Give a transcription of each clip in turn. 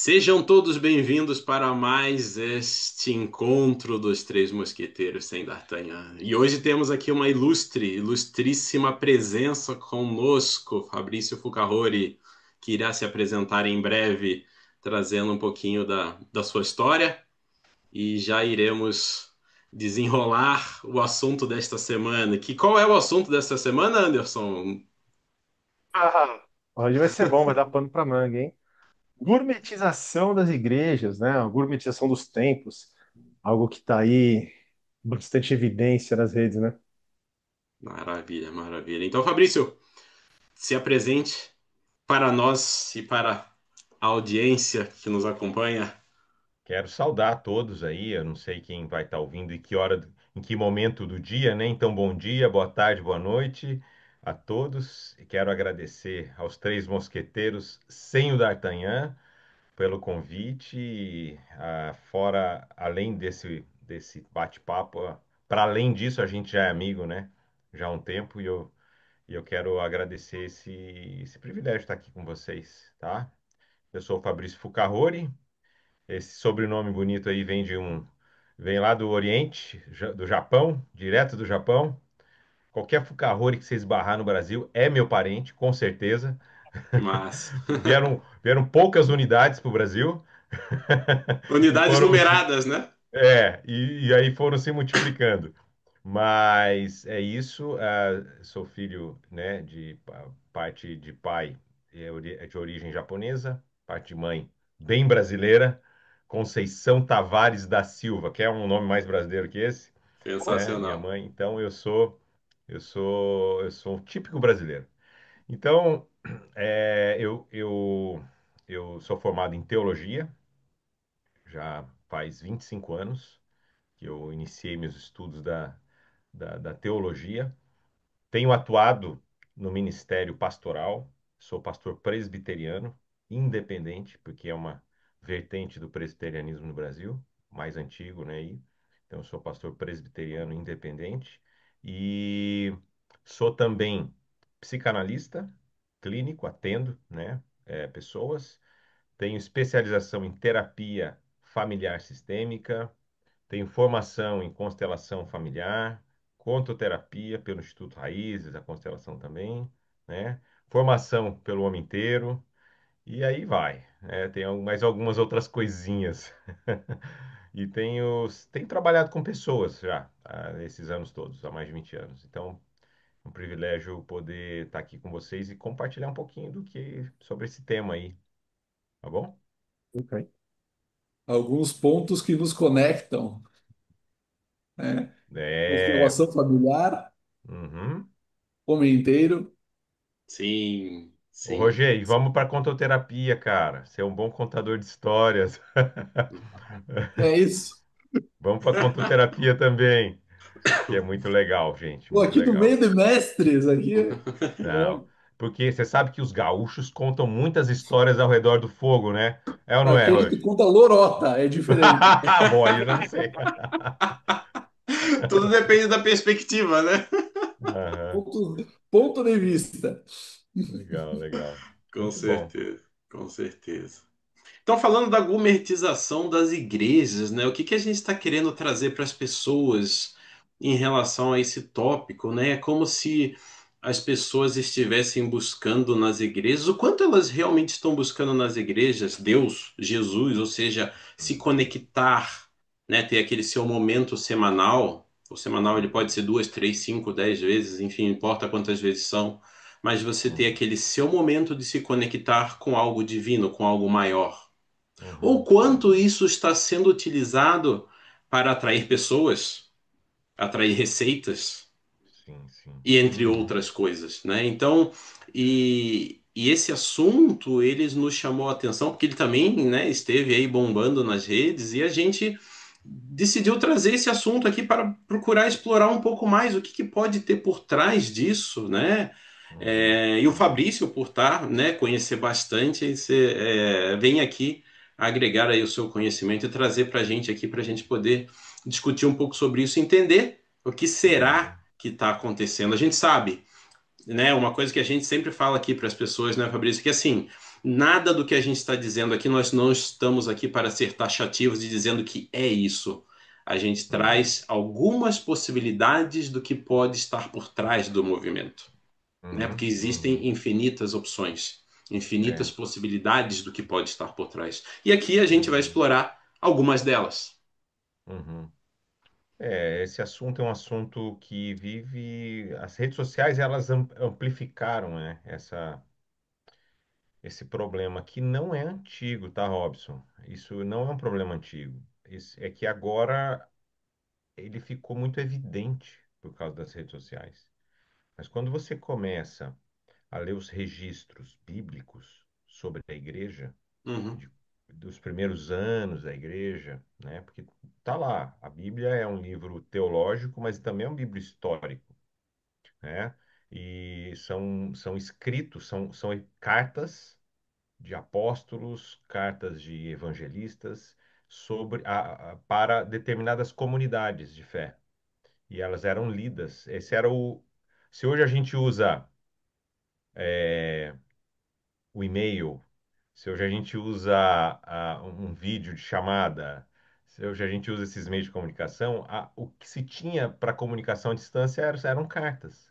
Sejam todos bem-vindos para mais este encontro dos Três Mosqueteiros sem D'Artagnan. E hoje temos aqui uma ilustríssima presença conosco, Fabrício Fucahori, que irá se apresentar em breve, trazendo um pouquinho da sua história. E já iremos desenrolar o assunto desta semana. Qual é o assunto desta semana, Anderson? Ah, hoje vai ser bom, vai dar pano para manga, hein? Gourmetização das igrejas, né? A gourmetização dos templos, algo que está aí bastante evidência nas redes, né? Maravilha, maravilha. Então, Fabrício, se apresente para nós e para a audiência que nos acompanha. Quero saudar a todos aí. Eu não sei quem vai estar ouvindo e que hora, em que momento do dia, né? Então, bom dia, boa tarde, boa noite a todos. E quero agradecer aos três mosqueteiros sem o D'Artagnan pelo convite. Fora, além desse bate-papo, para além disso, a gente já é amigo, né? Já há um tempo e eu quero agradecer esse privilégio de estar aqui com vocês, tá? Eu sou o Fabrício Fucahori. Esse sobrenome bonito aí vem lá do Oriente, do Japão, direto do Japão. Qualquer Fucahori que você esbarrar no Brasil é meu parente, com certeza. Que massa. Vieram poucas unidades para o Brasil e Unidades foram numeradas, né? e aí foram se multiplicando. Mas é isso. Sou filho, né, de parte de pai é de origem japonesa, parte de mãe bem brasileira, Conceição Tavares da Silva, que é um nome mais brasileiro que esse, né? Minha Sensacional. mãe. Então eu sou um típico brasileiro. Então eu sou formado em teologia, já faz 25 anos que eu iniciei meus estudos da teologia. Tenho atuado no ministério pastoral, sou pastor presbiteriano, independente, porque é uma vertente do presbiterianismo no Brasil, mais antigo, né? Então, eu sou pastor presbiteriano independente e sou também psicanalista clínico, atendo, né, pessoas. Tenho especialização em terapia familiar sistêmica, tenho formação em constelação familiar, contoterapia pelo Instituto Raízes, a constelação também, né? Formação pelo Homem Inteiro, e aí vai, né? Tem mais algumas outras coisinhas. E tenho trabalhado com pessoas já, esses anos todos, há mais de 20 anos. Então, é um privilégio poder estar aqui com vocês e compartilhar um pouquinho sobre esse tema aí, tá bom? Ok. Alguns pontos que nos conectam, né? É, Constelação familiar, uhum. homem inteiro. Sim, Ô, sim. Rogério, vamos para contoterapia, cara. Você é um bom contador de histórias. É isso. Vamos para contoterapia também, que é muito legal, gente, Pô, muito aqui no legal. meio de mestres, aqui. Não, Bom, porque você sabe que os gaúchos contam muitas histórias ao redor do fogo, né? É ou não é, aqui a gente Roger? conta lorota, é diferente. Bom, aí eu já não sei. Tudo depende da perspectiva, né? Aham. Ponto de vista. Legal, legal. Com Muito bom. certeza, com certeza. Então, falando da gourmetização das igrejas, né? O que que a gente está querendo trazer para as pessoas em relação a esse tópico, né? É como se as pessoas estivessem buscando nas igrejas, o quanto elas realmente estão buscando nas igrejas, Deus, Jesus, ou seja, se conectar, né? Ter aquele seu momento semanal. O semanal ele pode ser duas, três, cinco, 10 vezes, enfim, não importa quantas vezes são, mas você ter Uhum, aquele seu momento de se conectar com algo divino, com algo maior. Ou uhum, quanto isso está sendo utilizado para atrair pessoas, atrair receitas sim, sim. e entre Uhum, outras coisas, né? Então, e esse assunto ele nos chamou a atenção porque ele também, né, esteve aí bombando nas redes e a gente decidiu trazer esse assunto aqui para procurar explorar um pouco mais o que que pode ter por trás disso, né? uhum, E o uhum. Fabrício, por estar, né, conhecer bastante, você, vem aqui agregar aí o seu conhecimento e trazer para a gente aqui para a gente poder discutir um pouco sobre isso, entender o que será Uhum. que está acontecendo. A gente sabe, né, uma coisa que a gente sempre fala aqui para as pessoas, né, Fabrício, que assim Nada do que a gente está dizendo aqui, nós não estamos aqui para ser taxativos e dizendo que é isso. A gente Uhum, traz algumas possibilidades do que pode estar por trás do movimento, né? Porque uhum, existem uhum. infinitas opções, infinitas É. possibilidades do que pode estar por trás. E aqui a gente vai Uhum, explorar algumas delas. uhum. Esse assunto é um assunto que vive. As redes sociais elas amplificaram, né, esse problema que não é antigo, tá, Robson? Isso não é um problema antigo. É que agora ele ficou muito evidente por causa das redes sociais. Mas quando você começa a ler os registros bíblicos sobre a igreja, Uhum, de- dos primeiros anos da igreja, né? Porque tá lá, a Bíblia é um livro teológico, mas também é um livro histórico, né? E são escritos, são cartas de apóstolos, cartas de evangelistas para determinadas comunidades de fé. E elas eram lidas. Esse era o. Se hoje a gente usa o e-mail, se hoje a gente usa um vídeo de chamada, se hoje a gente usa esses meios de comunicação, o que se tinha para comunicação à distância eram cartas,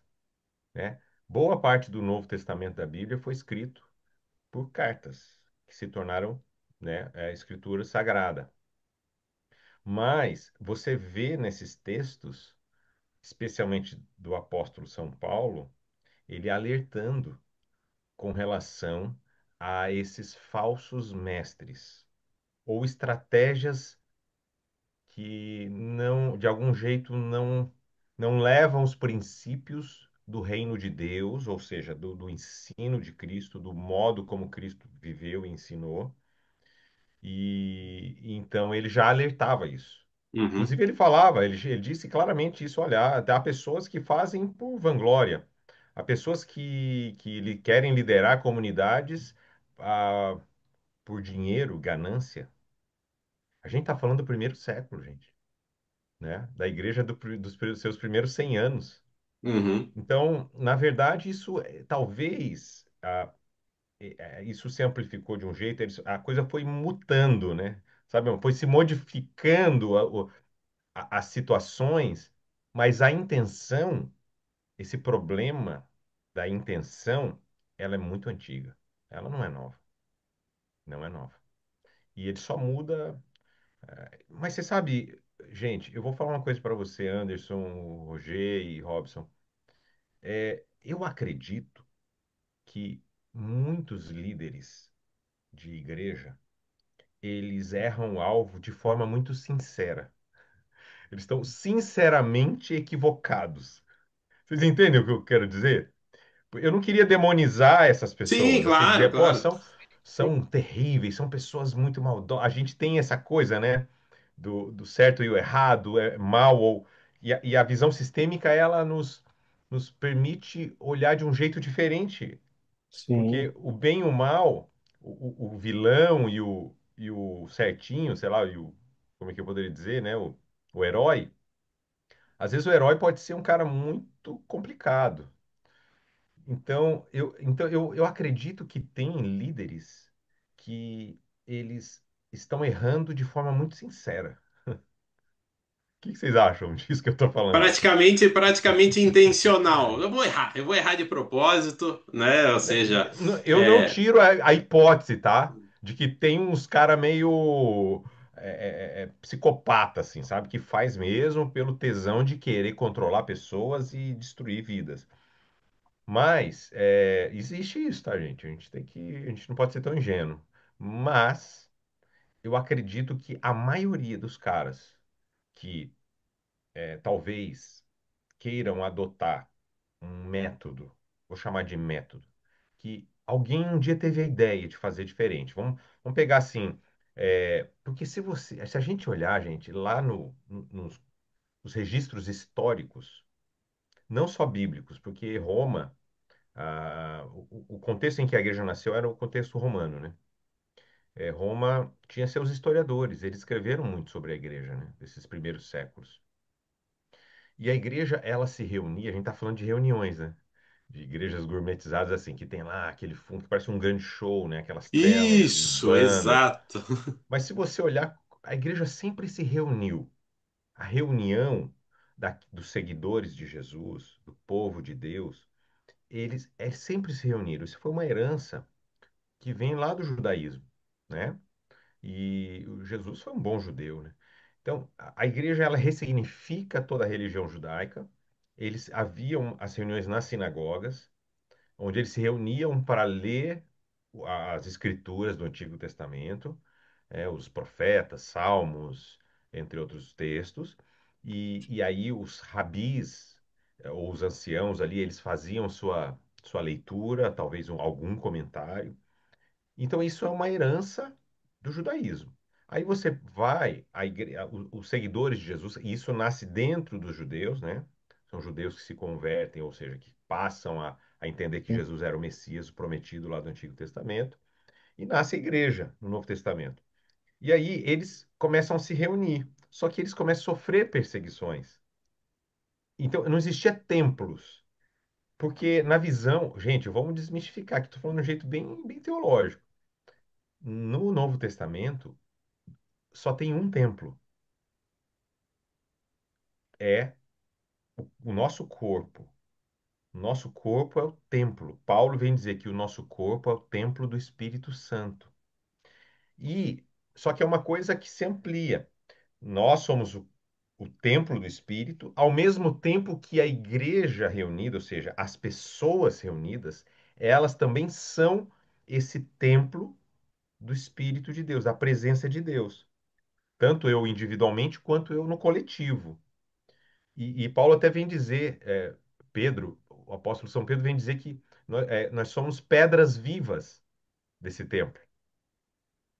né? Boa parte do Novo Testamento da Bíblia foi escrito por cartas, que se tornaram, né, escritura sagrada. Mas você vê nesses textos, especialmente do apóstolo São Paulo, ele alertando com relação a esses falsos mestres ou estratégias que não, de algum jeito, não levam os princípios do reino de Deus, ou seja, do ensino de Cristo, do modo como Cristo viveu e ensinou. E então ele já alertava isso. uhum, Inclusive ele falava, ele disse claramente isso, olha, há pessoas que fazem por vanglória, há pessoas que querem liderar comunidades ah, por dinheiro, ganância. A gente está falando do primeiro século, gente, né? Da igreja dos seus primeiros 100 anos. uhum. Então, na verdade, isso talvez isso se amplificou de um jeito, a coisa foi mutando, né? Sabe, foi se modificando as situações, mas a intenção, esse problema da intenção, ela é muito antiga. Ela não é nova, não é nova. E ele só muda. Mas você sabe, gente, eu vou falar uma coisa para você, Anderson, Roger e Robson. Eu acredito que muitos líderes de igreja, eles erram o alvo de forma muito sincera. Eles estão sinceramente equivocados. Vocês entendem o que eu quero dizer? Eu não queria demonizar essas Sim, pessoas, assim, claro, dizer, pô, claro. são terríveis, são pessoas muito maldosas. A gente tem essa coisa, né, do certo e o errado, é mal ou... E a visão sistêmica, ela nos permite olhar de um jeito diferente, porque Sim, o bem e o mal, o vilão e o certinho, sei lá, como é que eu poderia dizer, né, o herói, às vezes o herói pode ser um cara muito complicado. Então eu acredito que tem líderes que eles estão errando de forma muito sincera. O que vocês acham disso que eu estou falando? Praticamente intencional. Eu vou errar de propósito, né? Ou seja, Eu não é, tiro a hipótese, tá? De que tem uns cara meio psicopata, assim, sabe? Que faz mesmo pelo tesão de querer controlar pessoas e destruir vidas. Mas existe isso, tá, gente? A gente não pode ser tão ingênuo. Mas eu acredito que a maioria dos caras que talvez queiram adotar um método, vou chamar de método, que alguém um dia teve a ideia de fazer diferente. Vamos pegar assim, porque se a gente olhar, gente, lá nos registros históricos, não só bíblicos, porque Roma, o contexto em que a igreja nasceu era o contexto romano, né? Roma tinha seus historiadores, eles escreveram muito sobre a igreja, né? Desses primeiros séculos. E a igreja, ela se reunia, a gente está falando de reuniões, né? de igrejas gourmetizadas assim, que tem lá aquele fundo que parece um grande show, né? Aquelas telas e Isso, bandas. exato. Mas se você olhar, a igreja sempre se reuniu. A reunião dos seguidores de Jesus, do povo de Deus, eles sempre se reuniram. Isso foi uma herança que vem lá do judaísmo, né? E o Jesus foi um bom judeu, né? Então, a igreja ela ressignifica toda a religião judaica. Eles haviam as reuniões nas sinagogas, onde eles se reuniam para ler as escrituras do Antigo Testamento, os profetas, salmos, entre outros textos. E aí os rabis, ou os anciãos ali, eles faziam sua leitura, talvez algum comentário. Então, isso é uma herança do judaísmo. Aí você vai, os seguidores de Jesus, e isso nasce dentro dos judeus, né? São judeus que se convertem, ou seja, que passam a entender que Jesus era o Messias o prometido lá do Antigo Testamento, e nasce a igreja no Novo Testamento. E aí eles começam a se reunir, só que eles começam a sofrer perseguições. Então, não existia templos, porque na visão, gente, vamos desmistificar, que estou falando de um jeito bem teológico. No Novo Testamento, só tem um templo. É o nosso corpo. O nosso corpo é o templo. Paulo vem dizer que o nosso corpo é o templo do Espírito Santo. E só que é uma coisa que se amplia. Nós somos o templo do Espírito, ao mesmo tempo que a igreja reunida, ou seja, as pessoas reunidas, elas também são esse templo do Espírito de Deus, da presença de Deus. Tanto eu individualmente quanto eu no coletivo. E Paulo até vem dizer, Pedro, o apóstolo São Pedro vem dizer que nós somos pedras vivas desse templo.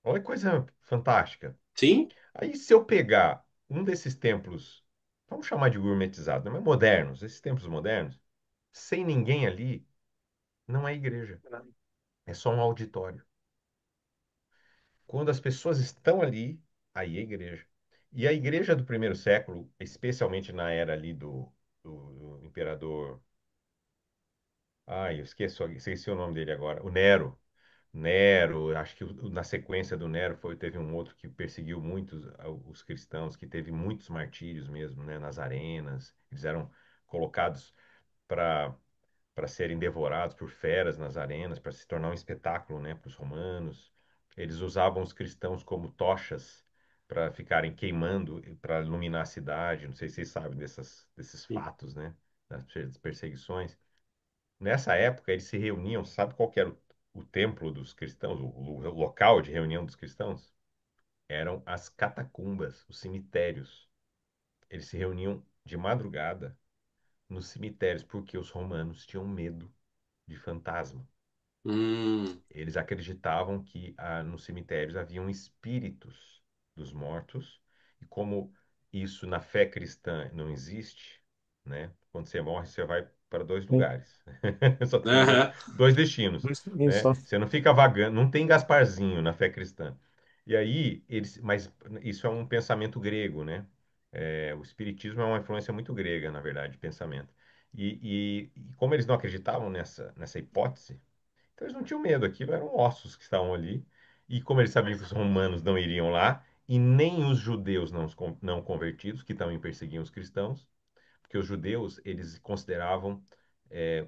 Olha que coisa fantástica. Sim? Aí, se eu pegar um desses templos, vamos chamar de gourmetizados, mas modernos, esses templos modernos, sem ninguém ali, não é igreja, é só um auditório. Quando as pessoas estão ali, aí é igreja. E a igreja do primeiro século, especialmente na era ali do imperador. Eu esqueci o nome dele agora. O Nero. Nero, acho que na sequência do Nero teve um outro que perseguiu muitos os cristãos, que teve muitos martírios mesmo, né, nas arenas. Eles eram colocados para serem devorados por feras nas arenas, para se tornar um espetáculo, né, para os romanos. Eles usavam os cristãos como tochas para ficarem queimando, para iluminar a cidade. Não sei se vocês sabem desses Sim. fatos, né, das perseguições. Nessa época, eles se reuniam, sabe qual que era o templo dos cristãos, o local de reunião dos cristãos? Eram as catacumbas, os cemitérios. Eles se reuniam de madrugada nos cemitérios, porque os romanos tinham medo de fantasma. Hum, Eles acreditavam que nos cemitérios haviam espíritos dos mortos, e como isso na fé cristã não existe, né? Quando você morre, você vai para dois lugares. Só tem aham, dois destinos, Dois caminhos né? só. Você não fica vagando, não tem Gasparzinho na fé cristã. E aí, mas isso é um pensamento grego, né? O espiritismo é uma influência muito grega, na verdade, de pensamento. E como eles não acreditavam nessa hipótese, então eles não tinham medo, aquilo eram ossos que estavam ali. E como eles sabiam que os romanos não iriam lá, e nem os judeus não convertidos, que também perseguiam os cristãos, porque os judeus, eles consideravam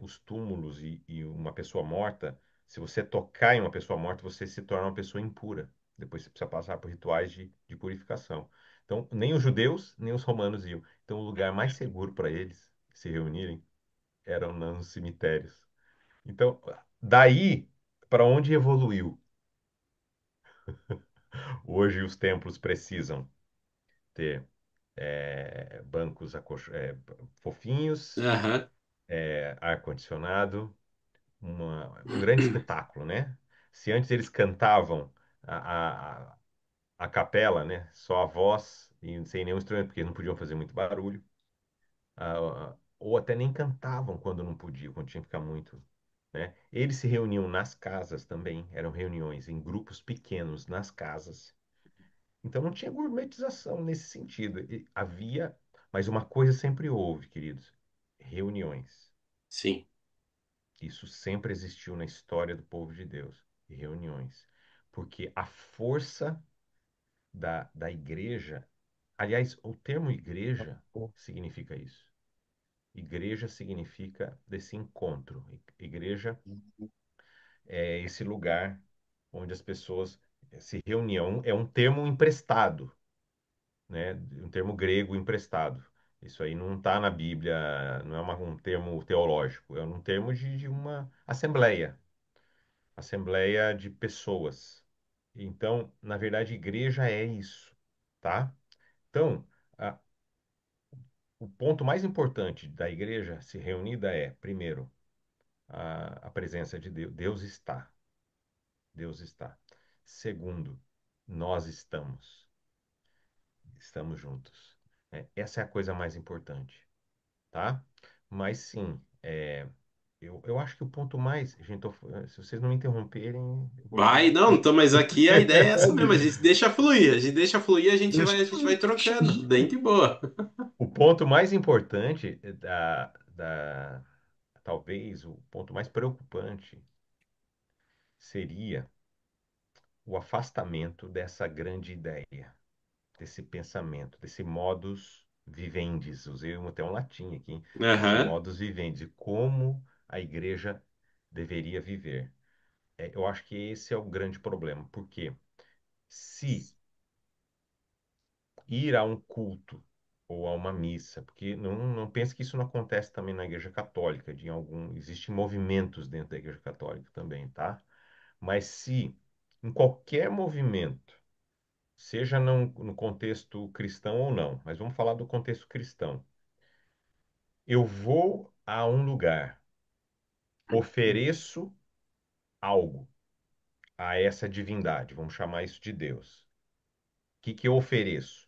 os túmulos e uma pessoa morta, se você tocar em uma pessoa morta, você se torna uma pessoa impura. Depois você precisa passar por rituais de purificação. Então, nem os judeus, nem os romanos iam. Então, o lugar mais seguro para eles se reunirem eram nos cemitérios. Então, daí para onde evoluiu? Hoje os templos precisam ter bancos fofinhos, aham. ar-condicionado, um grande espetáculo, né? Se antes eles cantavam a, a, a capela, né? Só a voz e sem nenhum instrumento, porque eles não podiam fazer muito barulho, ou até nem cantavam quando não podiam, quando tinha que ficar muito, né? Eles se reuniam nas casas também, eram reuniões em grupos pequenos nas casas. Então não tinha gourmetização nesse sentido. Havia, mas uma coisa sempre houve, queridos: reuniões. Sim. Isso sempre existiu na história do povo de Deus, e reuniões. Porque a força da igreja, aliás, o termo igreja significa isso. Igreja significa desse encontro. Igreja é esse lugar onde as pessoas se reuniam. É um termo emprestado, né? Um termo grego emprestado. Isso aí não está na Bíblia, não é um termo teológico, é um termo de uma assembleia, assembleia de pessoas. Então, na verdade, igreja é isso, tá? Então, a- o ponto mais importante da igreja se reunida é, primeiro, a presença de Deus. Deus está. Deus está. Segundo, nós estamos. Estamos juntos. Essa é a coisa mais importante, tá? Mas sim, eu acho que o ponto mais, gente, se vocês não me interromperem, eu vou Vai, falar não, aqui. então, mas aqui a ideia é essa mesmo, a Pode. gente deixa fluir, a gente deixa fluir, Deixa a gente vai trocando, bem de boa. O ponto mais importante talvez o ponto mais preocupante seria o afastamento dessa grande ideia, desse pensamento, desse modus vivendi. Usei até um latim aqui, esse Aham. modus vivendi, de como a igreja deveria viver. Eu acho que esse é o grande problema, porque se ir a um culto ou a uma missa, porque não pense que isso não acontece também na Igreja Católica, existem movimentos dentro da Igreja Católica também, tá? Mas se em qualquer movimento, seja no contexto cristão ou não, mas vamos falar do contexto cristão, eu vou a um lugar, ofereço algo a essa divindade, vamos chamar isso de Deus. O que que eu ofereço?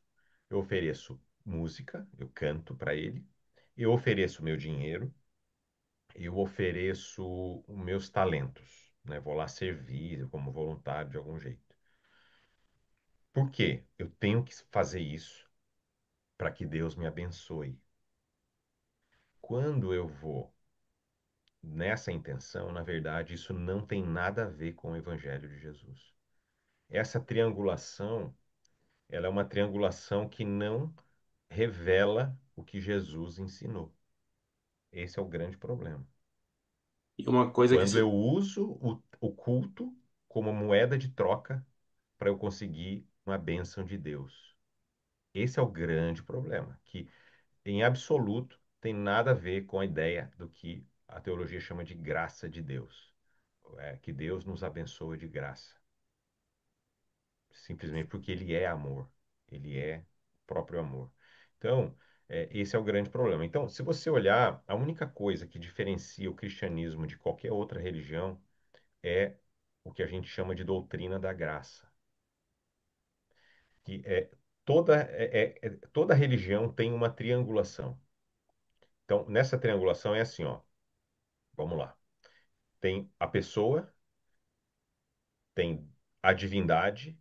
Eu ofereço música, eu canto para ele, eu ofereço meu dinheiro, eu ofereço os meus talentos, né? Vou lá servir como voluntário de algum jeito. Por quê? Eu tenho que fazer isso para que Deus me abençoe. Quando eu vou nessa intenção, na verdade, isso não tem nada a ver com o Evangelho de Jesus. Essa triangulação, ela é uma triangulação que não revela o que Jesus ensinou. Esse é o grande problema. E uma coisa que Quando você. eu uso o culto como moeda de troca para eu conseguir uma bênção de Deus. Esse é o grande problema, que em absoluto tem nada a ver com a ideia do que a teologia chama de graça de Deus. É que Deus nos abençoa de graça, simplesmente porque Ele é amor, Ele é o próprio amor. Então, esse é o grande problema. Então, se você olhar, a única coisa que diferencia o cristianismo de qualquer outra religião é o que a gente chama de doutrina da graça, que toda religião tem uma triangulação. Então, nessa triangulação é assim, ó, vamos lá. Tem a pessoa, tem a divindade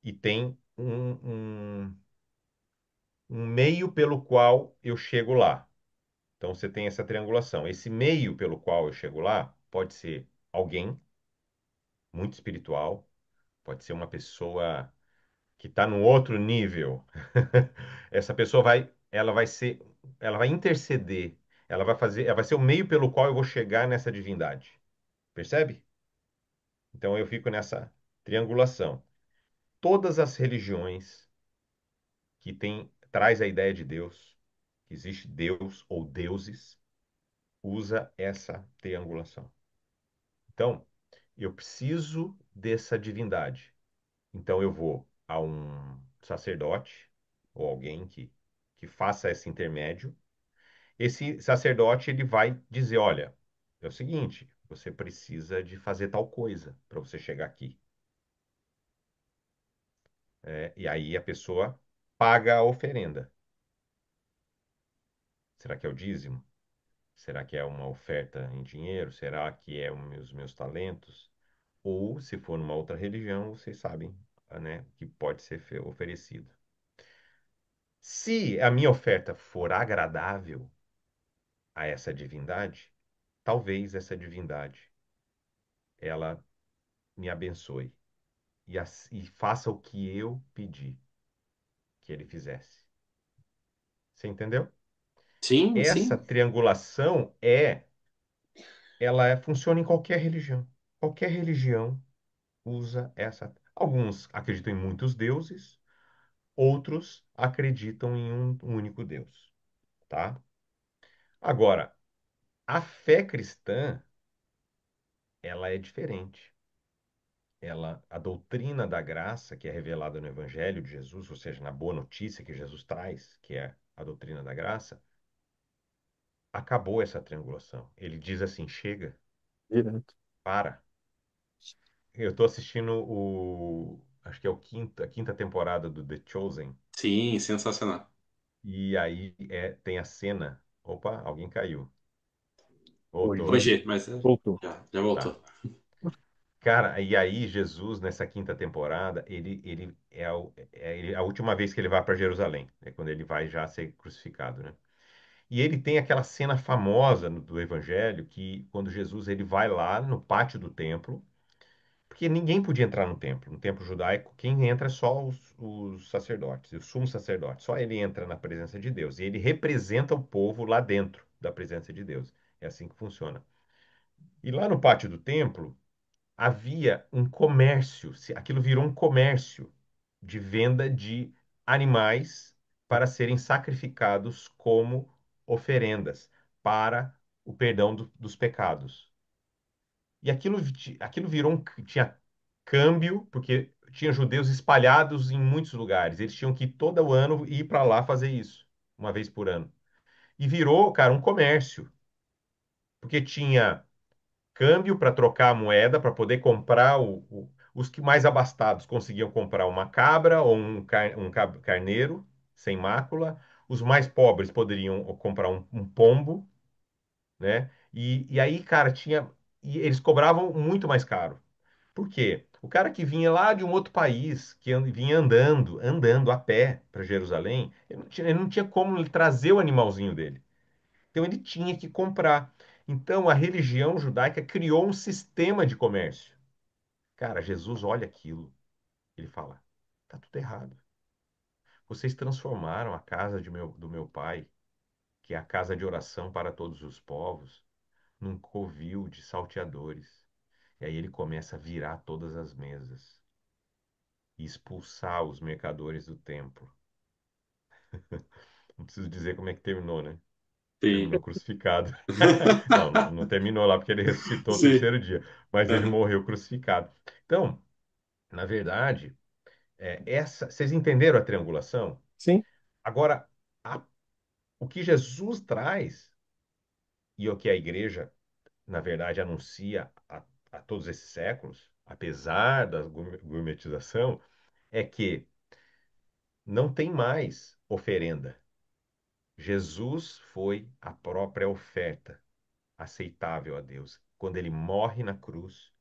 e tem um meio pelo qual eu chego lá. Então, você tem essa triangulação. Esse meio pelo qual eu chego lá pode ser alguém muito espiritual, pode ser uma pessoa que está num outro nível. Essa pessoa ela vai interceder, ela vai ser o meio pelo qual eu vou chegar nessa divindade. Percebe? Então eu fico nessa triangulação. Todas as religiões que traz a ideia de Deus, que existe Deus ou deuses, usa essa triangulação. Então, eu preciso dessa divindade. Então eu vou a um sacerdote ou alguém que faça esse intermédio. Esse sacerdote ele vai dizer, olha, é o seguinte, você precisa de fazer tal coisa para você chegar aqui. E aí a pessoa paga a oferenda. Será que é o dízimo? Será que é uma oferta em dinheiro? Será que é os meus talentos? Ou, se for numa outra religião, vocês sabem, né, que pode ser oferecido. Se a minha oferta for agradável a essa divindade, talvez essa divindade ela me abençoe e faça o que eu pedi que ele fizesse. Você entendeu? Sim, Essa sim. triangulação funciona em qualquer religião. Qualquer religião usa essa. Alguns acreditam em muitos deuses, outros acreditam em um único Deus, tá? Agora, a fé cristã, ela é diferente. A doutrina da graça, que é revelada no Evangelho de Jesus, ou seja, na boa notícia que Jesus traz, que é a doutrina da graça, acabou essa triangulação. Ele diz assim: chega, Direto. para. Eu estou assistindo acho que é a quinta temporada do The Chosen, Sim, sensacional. e aí tem a cena. Opa, alguém caiu. Voltou, né? Hoje, mas Voltou. já Tá. voltou. Cara, e aí Jesus, nessa quinta temporada, a última vez que ele vai para Jerusalém, é quando ele vai já ser crucificado, né? E ele tem aquela cena famosa do Evangelho que quando Jesus ele vai lá no pátio do templo, porque ninguém podia entrar no templo. No templo judaico, quem entra é só os sacerdotes, o sumo sacerdote. Só ele entra na presença de Deus. E ele representa o povo lá dentro da presença de Deus. É assim que funciona. E lá no pátio do templo havia um comércio, aquilo virou um comércio de venda de animais para serem sacrificados como oferendas para o perdão dos pecados. E aquilo virou tinha câmbio, porque tinha judeus espalhados em muitos lugares. Eles tinham que todo ano ir para lá fazer isso, uma vez por ano. E virou, cara, um comércio, porque tinha câmbio para trocar a moeda, para poder comprar os que mais abastados conseguiam comprar uma cabra ou um carneiro sem mácula. Os mais pobres poderiam comprar um pombo, né? E aí, cara, e eles cobravam muito mais caro. Por quê? O cara que vinha lá de um outro país, vinha andando a pé para Jerusalém, ele não tinha como ele trazer o animalzinho dele. Então ele tinha que comprar. Então a religião judaica criou um sistema de comércio. Cara, Jesus olha aquilo, ele fala: tá tudo errado. Vocês transformaram a casa do meu pai, que é a casa de oração para todos os povos, num covil de salteadores. E aí ele começa a virar todas as mesas e expulsar os mercadores do templo. Não preciso dizer como é que terminou, né? Sim. Terminou crucificado. Não, não terminou lá porque ele ressuscitou o Sim. terceiro dia, mas ele Aham. morreu crucificado. Então, na verdade, vocês entenderam a triangulação? Sim, Agora, a- o que Jesus traz e o que a igreja, na verdade, anuncia a todos esses séculos, apesar da gourmetização, é que não tem mais oferenda. Jesus foi a própria oferta aceitável a Deus. Quando ele morre na cruz,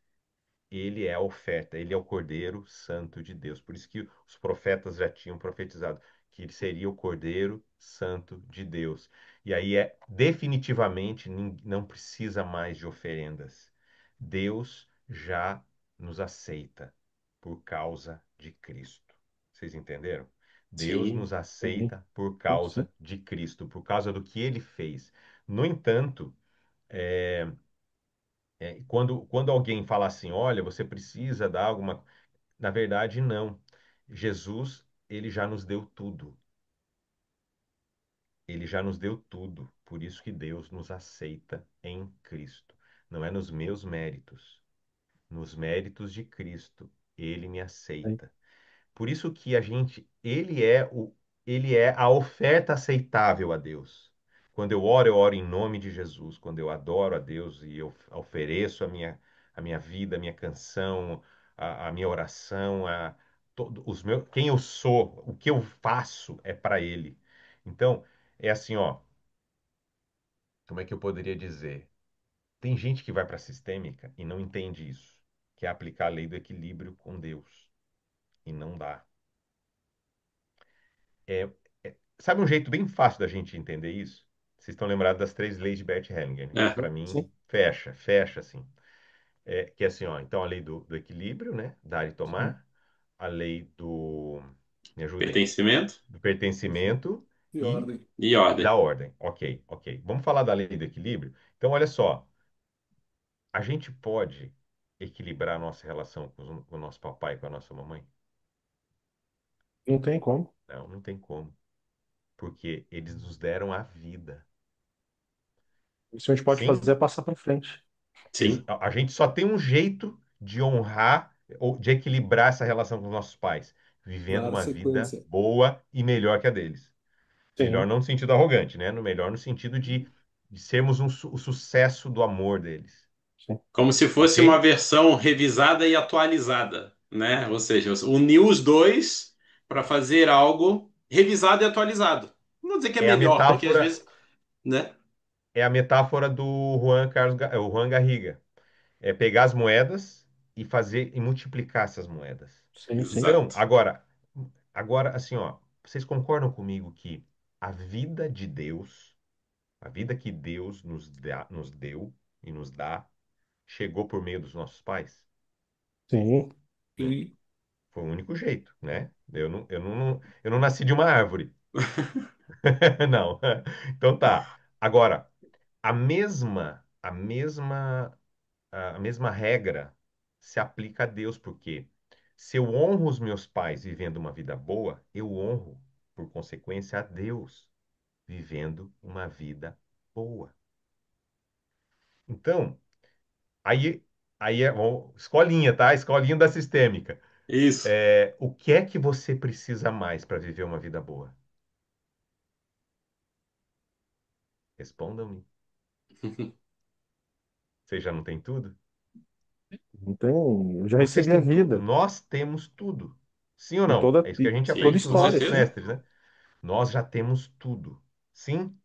ele é a oferta, ele é o Cordeiro Santo de Deus. Por isso que os profetas já tinham profetizado que ele seria o Cordeiro Santo de Deus. E aí definitivamente não precisa mais de oferendas. Deus já nos aceita por causa de Cristo. Vocês entenderam? Deus Sim. nos entendi. aceita por Sim, sim. causa de Cristo, por causa do que ele fez. No entanto, quando alguém fala assim, olha, você precisa dar alguma. Na verdade, não. Jesus, ele já nos deu tudo. Ele já nos deu tudo. Por isso que Deus nos aceita em Cristo. Não é nos meus méritos. Nos méritos de Cristo, ele me Aí, aceita. Por isso que ele é a oferta aceitável a Deus. Quando eu oro em nome de Jesus. Quando eu adoro a Deus e eu ofereço a minha vida, a minha canção, a minha oração, quem eu sou, o que eu faço é para Ele. Então, é assim, ó, como é que eu poderia dizer? Tem gente que vai para a sistêmica e não entende isso, que é aplicar a lei do equilíbrio com Deus. E não dá. É, Sabe um jeito bem fácil da gente entender isso? Vocês estão lembrados das três leis de Bert Hellinger, né? Que para Aham. mim sim. fecha, fecha, assim. Que é assim, ó, então a lei do equilíbrio, né? Dar e Sim. tomar, a lei do, me ajuda aí, Pertencimento do pertencimento De e ordem. e da ordem. ordem. Ok, ok. Vamos falar da lei do equilíbrio? Então, olha só, a gente pode equilibrar a nossa relação com o nosso papai e com a nossa mamãe? Não tem como. Não, não tem como, porque eles nos deram a vida. Isso que a gente pode Sim? fazer é passar para frente. Sim. A gente só tem um jeito de honrar ou de equilibrar essa relação com os nossos pais, vivendo Dar uma vida sequência. boa e melhor que a deles. Melhor Sim, não no sentido arrogante, né? No melhor no sentido de sermos o sucesso do amor deles. sim. Como se fosse uma Ok? versão revisada e atualizada, né? Ou seja, uniu os dois para fazer algo revisado e atualizado. Não vou dizer que é É a melhor, porque às metáfora, vezes, né? é a metáfora do o Juan Garriga. É pegar as moedas e fazer e multiplicar essas moedas. Sim, sim. Então, Exato. agora assim, ó, vocês concordam comigo que a vida de Deus, a vida que Deus nos deu e nos dá, chegou por meio dos nossos pais? Sim. Hum, Sim. Foi o único jeito, né? Eu não nasci de uma árvore. Não. Então tá. Agora, a mesma regra se aplica a Deus, porque se eu honro os meus pais vivendo uma vida boa, eu honro, por consequência, a Deus vivendo uma vida boa. Então, aí, aí escolinha, tá? Escolinha da sistêmica. Isso. O que é que você precisa mais para viver uma vida boa? Respondam-me. Você já não tem tudo? Não tem. Eu já Vocês recebi a têm tudo? vida. Nós temos tudo. Sim ou Em não? toda, É isso que a em gente toda Sim, aprende com com os nossos história. certeza. mestres, né? Nós já temos tudo. Sim?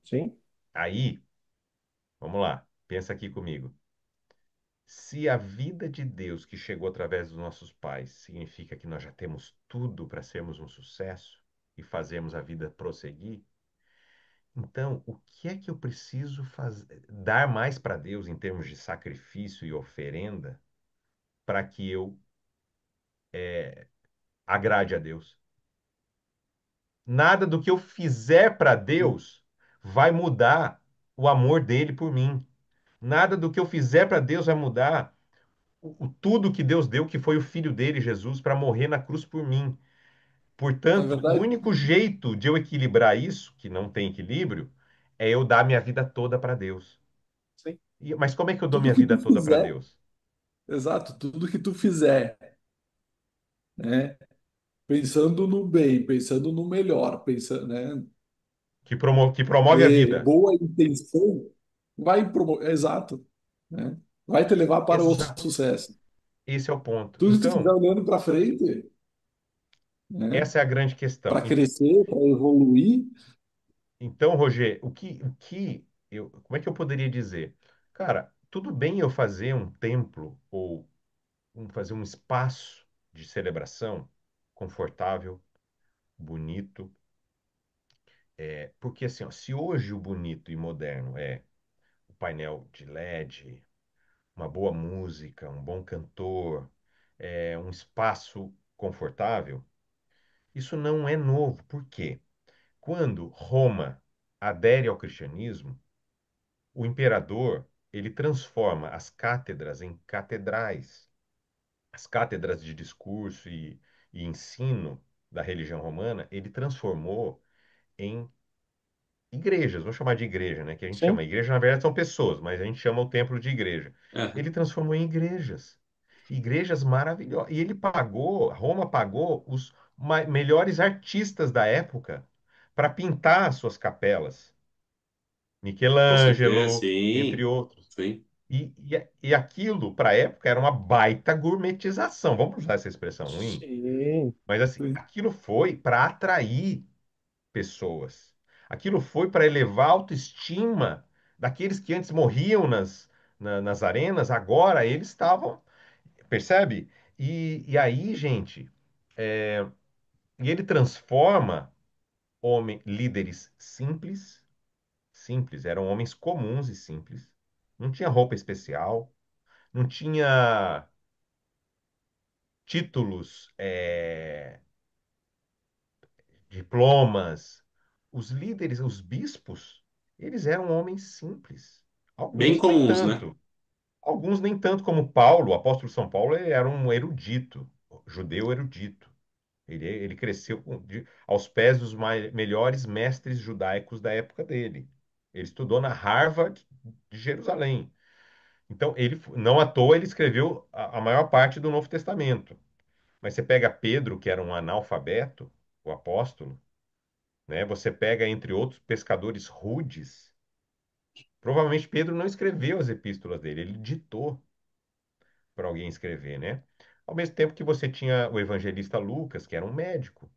Sim. Aí, vamos lá. Pensa aqui comigo. Se a vida de Deus que chegou através dos nossos pais significa que nós já temos tudo para sermos um sucesso e fazermos a vida prosseguir, então o que é que eu preciso dar mais para Deus em termos de sacrifício e oferenda para que eu agrade a Deus? Nada do que eu fizer para Deus vai mudar o amor dele por mim. Nada do que eu fizer para Deus vai mudar tudo que Deus deu, que foi o Filho dele, Jesus, para morrer na cruz por mim. Na Portanto, o verdade, único jeito de eu equilibrar isso, que não tem equilíbrio, é eu dar minha vida toda para Deus. Sim. Mas como é que eu dou tudo minha que vida tu toda para fizer, Deus? exato, tudo que tu fizer, né? Pensando no bem, pensando no melhor, pensando, né? Que promove a Ter vida. boa intenção, vai promover, exato, né? Vai te levar para o Exato. sucesso. Esse é o ponto. Tudo que tu fizer Então, olhando para frente, né? essa é a grande questão. Para crescer, para evoluir, Então, Roger, como é que eu poderia dizer? Cara, tudo bem eu fazer um templo ou fazer um espaço de celebração confortável, bonito, porque assim, ó, se hoje o bonito e moderno é o painel de LED, uma boa música, um bom cantor, um espaço confortável, isso não é novo. Por quê? Quando Roma adere ao cristianismo, o imperador, ele transforma as cátedras em catedrais. As cátedras de discurso e ensino da religião romana, ele transformou em igrejas, vou chamar de igreja, né? Que a gente chama Sim. igreja, na verdade, são pessoas, mas a gente chama o templo de igreja. Aham. Ele transformou em igrejas. Igrejas maravilhosas. E ele pagou, Roma pagou os melhores artistas da época para pintar as suas capelas. Com certeza, Michelangelo, entre sim. outros. Sim. E aquilo, para a época, era uma baita gourmetização. Vamos usar essa expressão ruim? Sim. Mas assim, sim. aquilo foi para atrair pessoas. Aquilo foi para elevar a autoestima daqueles que antes morriam nas arenas, agora eles estavam, percebe? E aí, gente, e ele transforma líderes simples, eram homens comuns e simples, Não tinha roupa especial, não tinha títulos, diplomas. Os líderes, os bispos, eles eram homens simples. Bem Alguns nem comuns, né? tanto. Alguns nem tanto como Paulo, o apóstolo São Paulo, ele era um erudito, judeu erudito. Ele cresceu aos pés dos melhores mestres judaicos da época dele. Ele estudou na Harvard de Jerusalém. Então, não à toa, ele escreveu a maior parte do Novo Testamento. Mas você pega Pedro, que era um analfabeto, o apóstolo, né? Você pega, entre outros, pescadores rudes. Provavelmente Pedro não escreveu as epístolas dele, ele ditou para alguém escrever, né? Ao mesmo tempo que você tinha o evangelista Lucas, que era um médico.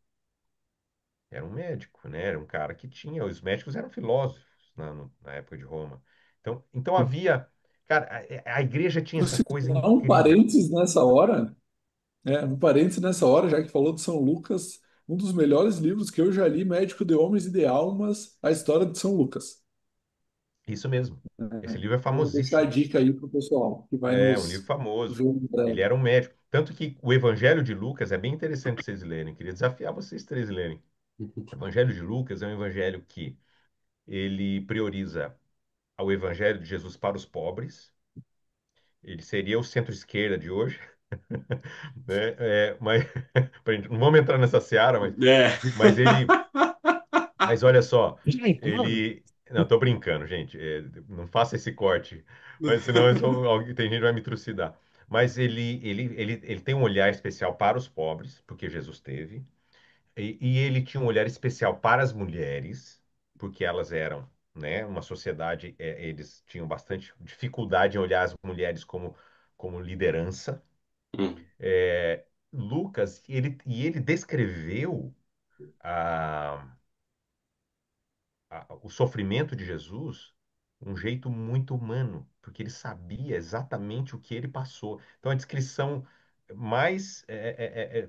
Era um médico, né? Era um cara que tinha. Os médicos eram filósofos na época de Roma. Então havia. Cara, a igreja tinha essa Você coisa dá um incrível. parênteses nessa hora, um parênteses nessa hora, já que falou de São Lucas, um dos melhores livros que eu já li, Médico de Homens e de Almas, a história de São Lucas. Isso mesmo. Esse livro é Eu vou deixar a famosíssimo. dica aí para o pessoal que vai É um livro nos famoso. ver em Ele breve. era um médico. Tanto que o Evangelho de Lucas é bem interessante vocês lerem. Queria desafiar vocês três a lerem. O Evangelho de Lucas é um evangelho que ele prioriza o Evangelho de Jesus para os pobres. Ele seria o centro-esquerda de hoje, né? Mas não vamos entrar nessa seara, É. mas ele, mas olha só, Já entrando? ele, não, tô brincando, gente, não faça esse corte, mas senão tem gente que vai me trucidar. Mas ele tem um olhar especial para os pobres, porque Jesus teve, e ele tinha um olhar especial para as mulheres, porque elas eram, né, uma sociedade, eles tinham bastante dificuldade em olhar as mulheres como liderança. Hum. Lucas, ele descreveu a, o sofrimento de Jesus um jeito muito humano, porque ele sabia exatamente o que ele passou. Então, a descrição mais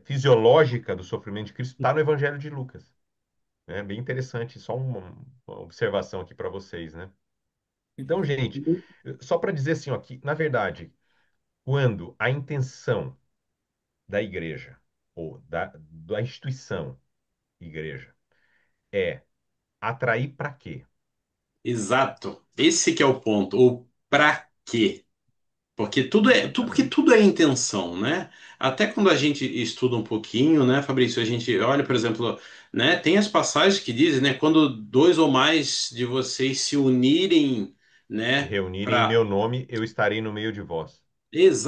fisiológica do sofrimento de Cristo está no Evangelho de Lucas. É bem interessante, só uma observação aqui para vocês, né? Então, gente, só para dizer assim, ó, que, na verdade, quando a intenção da igreja ou da instituição igreja é atrair para quê? Exato. Esse que é o ponto. O pra quê? Porque Exatamente. tudo é intenção, né? Até quando a gente estuda um pouquinho, né, Fabrício, a gente olha, por exemplo, né, tem as passagens que dizem, né, quando dois ou mais de vocês se unirem, Se né, reunirem em meu para nome, eu estarei no meio de vós.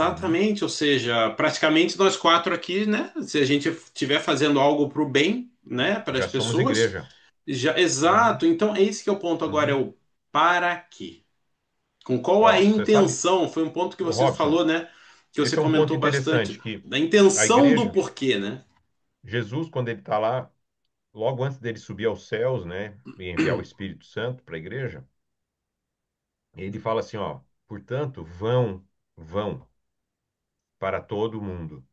Uhum. exatamente, ou seja, praticamente nós quatro aqui, né, se a gente estiver fazendo algo para o bem, né, para as Já somos pessoas, igreja. já Uhum. exato. Então, é esse que é o ponto agora, é Uhum. o para quê? Com qual a Ó, você sabe, intenção? Foi um ponto que ô, você Robson, falou, né? Que você esse é um ponto comentou interessante bastante. que Da a intenção do igreja, porquê, né? Jesus, quando ele está lá, logo antes dele subir aos céus, né, e enviar o Espírito Santo para a igreja, ele fala assim, ó, portanto, vão para todo o mundo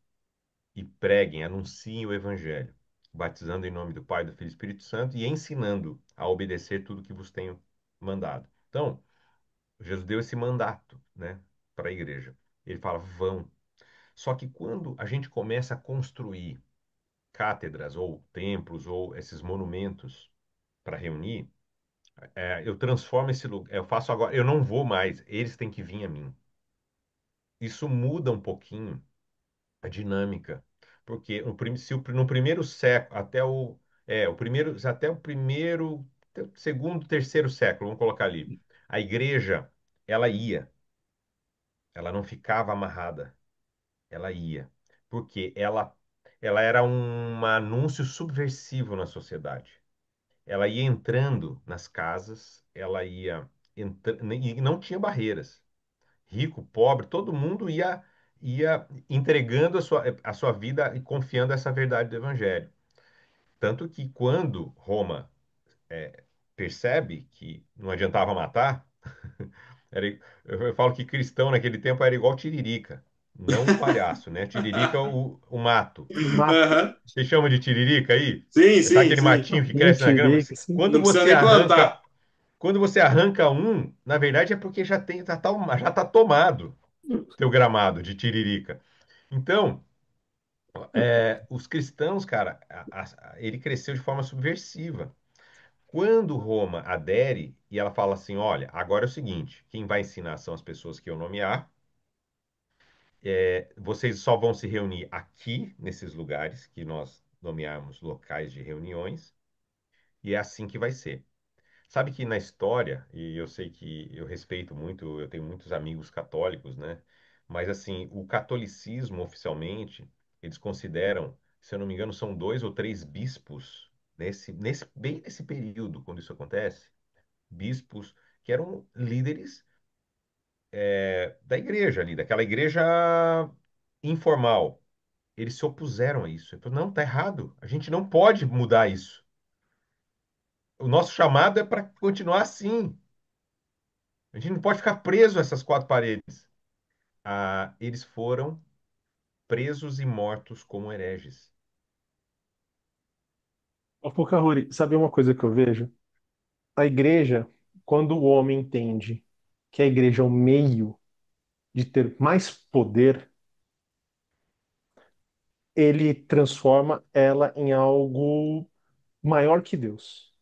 e preguem, anunciem o evangelho, batizando em nome do Pai, do Filho e do Espírito Santo e ensinando a obedecer tudo que vos tenho mandado. Então, Jesus deu esse mandato, né, para a igreja. Ele fala, vão. Só que quando a gente começa a construir cátedras ou templos ou esses monumentos para reunir, eu transformo esse lugar, eu faço agora, eu não vou mais, eles têm que vir a mim. Isso muda um pouquinho a dinâmica, porque no primeiro século, até o primeiro, segundo, terceiro século, vamos colocar ali, a igreja, ela ia, ela não ficava amarrada, ela ia, porque ela era um anúncio subversivo na sociedade. Ela ia entrando nas casas, ela ia entrando, e não tinha barreiras. Rico, pobre, todo mundo ia entregando a sua vida e confiando essa verdade do evangelho. Tanto que quando Roma percebe que não adiantava matar, eu falo que cristão naquele tempo era igual tiririca, não o palhaço, né? Tiririca é o mato. Mato. Aham. Você chama de tiririca aí? Sim, Sabe sim, aquele sim. matinho que Bem cresce na grama? tiririca, assim. Quando Não precisa você nem arranca plantar. Quando você arranca um, na verdade é porque já tá tomado teu gramado de tiririca. Então, os cristãos, cara, ele cresceu de forma subversiva. Quando Roma adere e ela fala assim, olha, agora é o seguinte, quem vai ensinar são as pessoas que eu nomear, vocês só vão se reunir aqui, nesses lugares que nós nomeamos locais de reuniões, e é assim que vai ser. Sabe que na história, e eu sei que eu respeito muito, eu tenho muitos amigos católicos, né? Mas assim, o catolicismo oficialmente, eles consideram, se eu não me engano, são dois ou três bispos bem nesse período, quando isso acontece, bispos que eram líderes da igreja ali, daquela igreja informal. Eles se opuseram a isso. Ele falou, não, tá errado. A gente não pode mudar isso. O nosso chamado é para continuar assim. A gente não pode ficar preso a essas quatro paredes. Eles foram presos e mortos como hereges. Ô, Fucahuri, sabe uma coisa que eu vejo? A igreja, quando o homem entende que a igreja é um meio de ter mais poder, ele transforma ela em algo maior que Deus.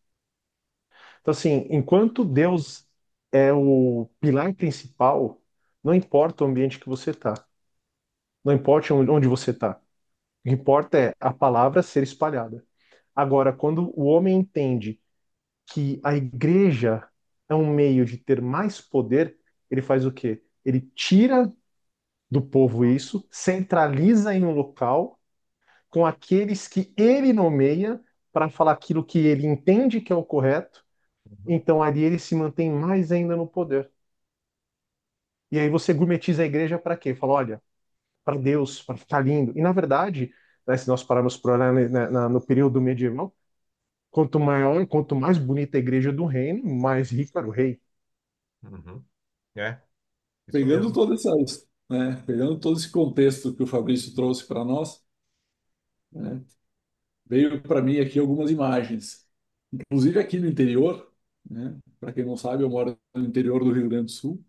Então, assim, enquanto Deus é o pilar principal, não importa o ambiente que você está, não importa onde você está. O que importa é a palavra ser espalhada. Agora, quando o homem entende que a igreja é um meio de ter mais poder, ele faz o quê? Ele tira do povo isso, centraliza em um local com aqueles que ele nomeia para falar aquilo que ele entende que é o correto. Uhum. Então ali ele se mantém mais ainda no poder. E aí você gourmetiza a igreja para quê? Fala, olha, para Deus, para ficar lindo. E na verdade, né, se nós pararmos por olhar no período medieval, quanto maior, quanto mais bonita a igreja do reino, mais rico era o rei. Uhum. É, isso Pegando mesmo. todas essas, né, pegando todo esse contexto que o Fabrício trouxe para nós, né, veio para mim aqui algumas imagens. Inclusive aqui no interior, né, para quem não sabe, eu moro no interior do Rio Grande do Sul.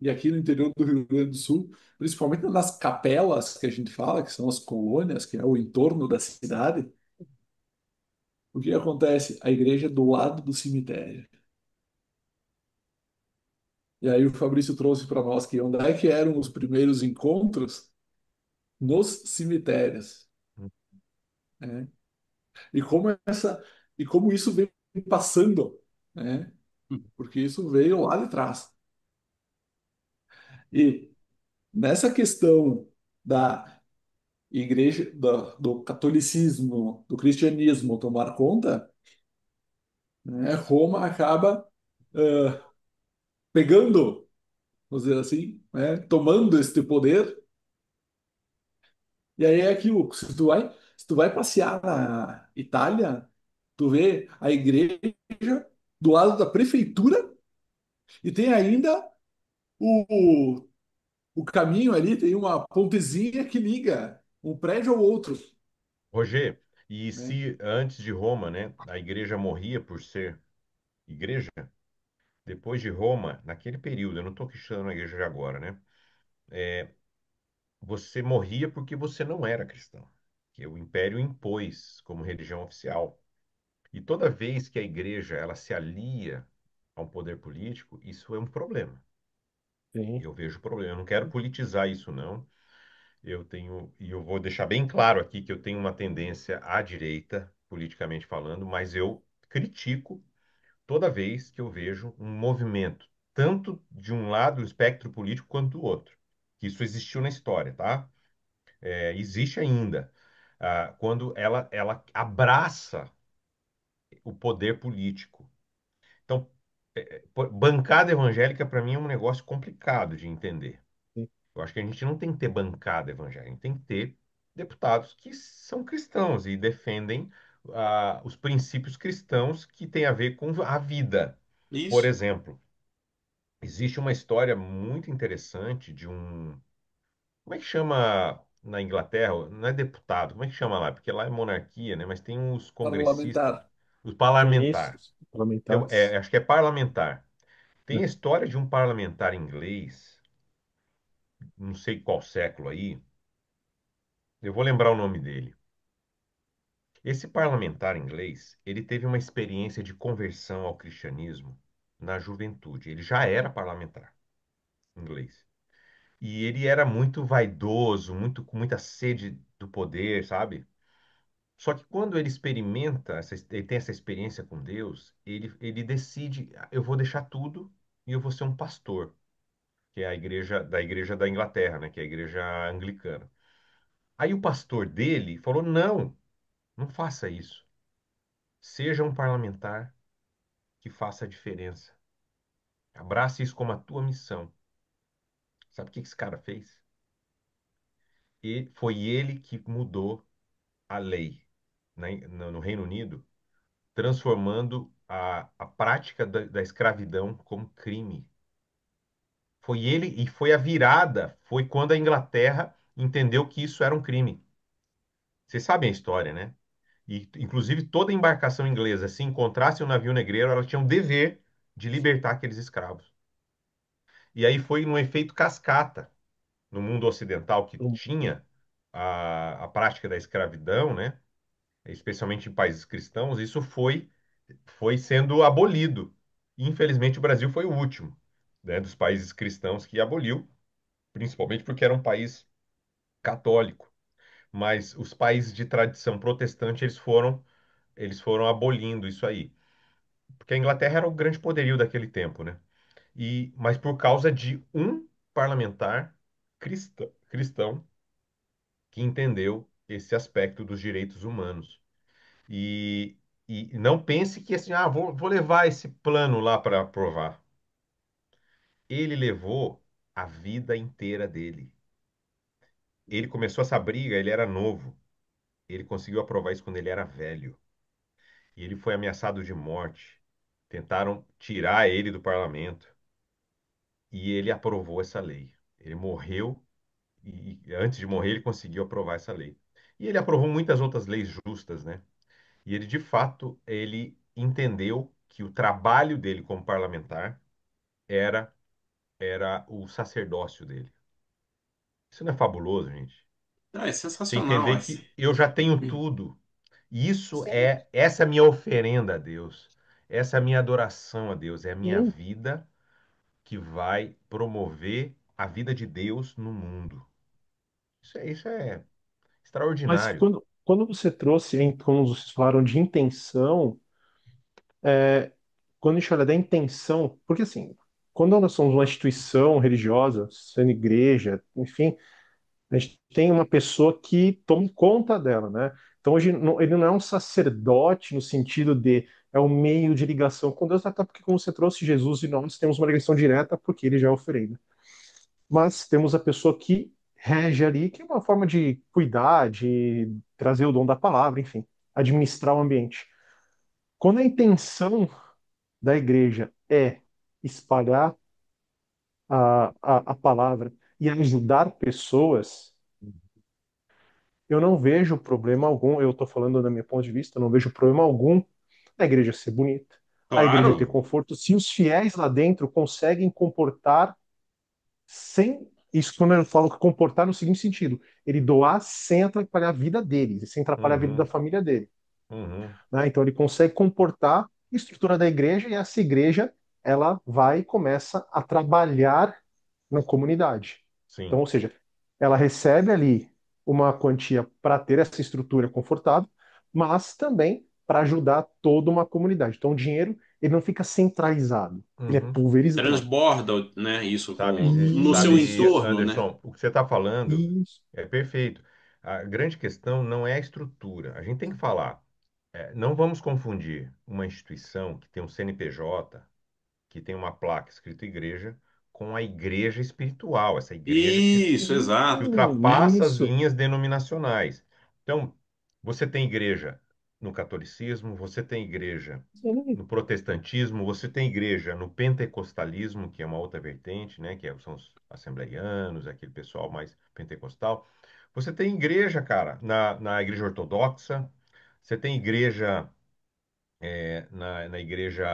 E aqui no interior do Rio Grande do Sul, principalmente nas capelas que a gente fala, que são as colônias, que é o entorno da cidade, o que acontece? A igreja é do lado do cemitério. E aí o Fabrício trouxe para nós que onde é que eram os primeiros encontros? Nos cemitérios, né? E como isso vem passando, né? Porque isso veio lá de trás. E nessa questão da igreja, do catolicismo, do cristianismo tomar conta, né, Roma acaba pegando, vamos dizer assim, né, tomando este poder. E aí é aquilo, se tu vai passear na Itália, tu vê a igreja do lado da prefeitura e tem ainda o, o caminho ali, tem uma pontezinha que liga um prédio ao outro, Roger, e né? se antes de Roma, né, a igreja morria por ser igreja, depois de Roma, naquele período, eu não estou questionando a igreja de agora, né? Você morria porque você não era cristão, que o império impôs como religião oficial. E toda vez que a igreja ela se alia a um poder político, isso é um problema. Sim. Eu vejo problema. Eu não quero politizar isso, não. E eu vou deixar bem claro aqui que eu tenho uma tendência à direita, politicamente falando, mas eu critico toda vez que eu vejo um movimento, tanto de um lado do espectro político quanto do outro. Que isso existiu na história, tá? Existe ainda. Quando ela abraça o poder político. Então, bancada evangélica, para mim, é um negócio complicado de entender. Sim. Eu acho que a gente não tem que ter bancada evangélica, a gente tem que ter deputados que são cristãos e defendem os princípios cristãos que têm a ver com a vida. Por Isso. exemplo, existe uma história muito interessante de um. Como é que chama na Inglaterra? Não é deputado, como é que chama lá? Porque lá é monarquia, né? Mas tem os congressistas, Parlamentar. os parlamentares. Ministros. Parlamentares. Acho que é parlamentar. Tem Né? a história de um parlamentar inglês, não sei qual século aí, eu vou lembrar o nome dele. Esse parlamentar inglês, ele teve uma experiência de conversão ao cristianismo na juventude. Ele já era parlamentar inglês. E ele era muito vaidoso, muito com muita sede do poder, sabe? Só que quando ele experimenta, ele tem essa experiência com Deus, ele decide, "Ah, eu vou deixar tudo e eu vou ser um pastor, que é a igreja da Inglaterra, né? Que é a igreja anglicana. Aí o pastor dele falou, não, não faça isso. Seja um parlamentar que faça a diferença. Abrace isso como a tua missão. Sabe o que esse cara fez? E foi ele que mudou a lei, né, no Reino Unido, transformando a prática da escravidão como crime. Foi ele e foi a virada, foi quando a Inglaterra entendeu que isso era um crime. Vocês sabem a história, né? E, inclusive, toda embarcação inglesa, se encontrasse um navio negreiro, ela tinha o dever de libertar aqueles escravos. E aí foi num efeito cascata no mundo ocidental que tinha a prática da escravidão, né? Especialmente em países cristãos, isso foi sendo abolido. E, infelizmente, o Brasil foi o último, né, dos países cristãos que aboliu, principalmente porque era um país católico. Mas os países de tradição protestante, eles foram abolindo isso aí. Porque a Inglaterra era o grande poderio daquele tempo, né? Mas por causa de um parlamentar cristão que entendeu esse aspecto dos direitos humanos. E, e não pense que assim, vou levar esse plano lá para aprovar. Ele levou a vida inteira dele. Ele começou essa briga, ele era novo. Ele conseguiu aprovar isso quando ele era velho. E ele foi ameaçado de morte. Tentaram tirar ele do parlamento. E ele aprovou essa lei. Ele morreu e antes de morrer ele conseguiu aprovar essa lei. E ele aprovou muitas outras leis justas, né? E ele, de fato, ele entendeu que o trabalho dele como parlamentar era era o sacerdócio dele. Isso não é fabuloso, gente? Ah, é Você sensacional, entender assim. que eu já tenho tudo. E essa é a minha oferenda a Deus. Essa é a minha adoração a Deus. É a minha Sim. vida que vai promover a vida de Deus no mundo. Isso é Mas extraordinário. quando você trouxe, quando vocês falaram de intenção, quando a gente olha da intenção, porque assim, quando nós somos uma instituição religiosa, sendo igreja, enfim, a gente tem uma pessoa que toma conta dela, né? Então hoje ele não é um sacerdote no sentido de é o meio de ligação com Deus, até porque como você trouxe Jesus e nós temos uma ligação direta porque ele já é oferenda. Mas temos a pessoa que rege ali, que é uma forma de cuidar, de trazer o dom da palavra, enfim, administrar o ambiente. Quando a intenção da igreja é espalhar a palavra e ajudar pessoas, eu não vejo problema algum, eu estou falando da minha ponto de vista, eu não vejo problema algum a igreja ser bonita, a igreja ter Claro. conforto, se os fiéis lá dentro conseguem comportar sem. Isso quando eu falo que comportar no seguinte sentido, ele doar sem atrapalhar a vida deles, sem atrapalhar a vida da Uhum, família dele. uhum, Né? Então ele consegue comportar a estrutura da igreja e essa igreja ela vai e começa a trabalhar na comunidade. Então, sim. ou seja, ela recebe ali uma quantia para ter essa estrutura confortável, mas também para ajudar toda uma comunidade. Então, o dinheiro ele não fica centralizado, ele é Uhum. pulverizado. Transborda, né, isso Sabe, no seu Isso, entorno, né? Anderson, o que você está falando isso. é perfeito. A grande questão não é a estrutura. A gente tem que falar. Não vamos confundir uma instituição que tem um CNPJ, que tem uma placa escrito igreja, com a igreja espiritual, essa igreja Isso, que exato. ultrapassa as Isso. linhas denominacionais. Então, você tem igreja no catolicismo, você tem igreja Sim. no protestantismo, você tem igreja no pentecostalismo, que é uma outra vertente, né, são os assembleianos, aquele pessoal mais pentecostal. Você tem igreja, cara, na igreja ortodoxa, você tem igreja na igreja.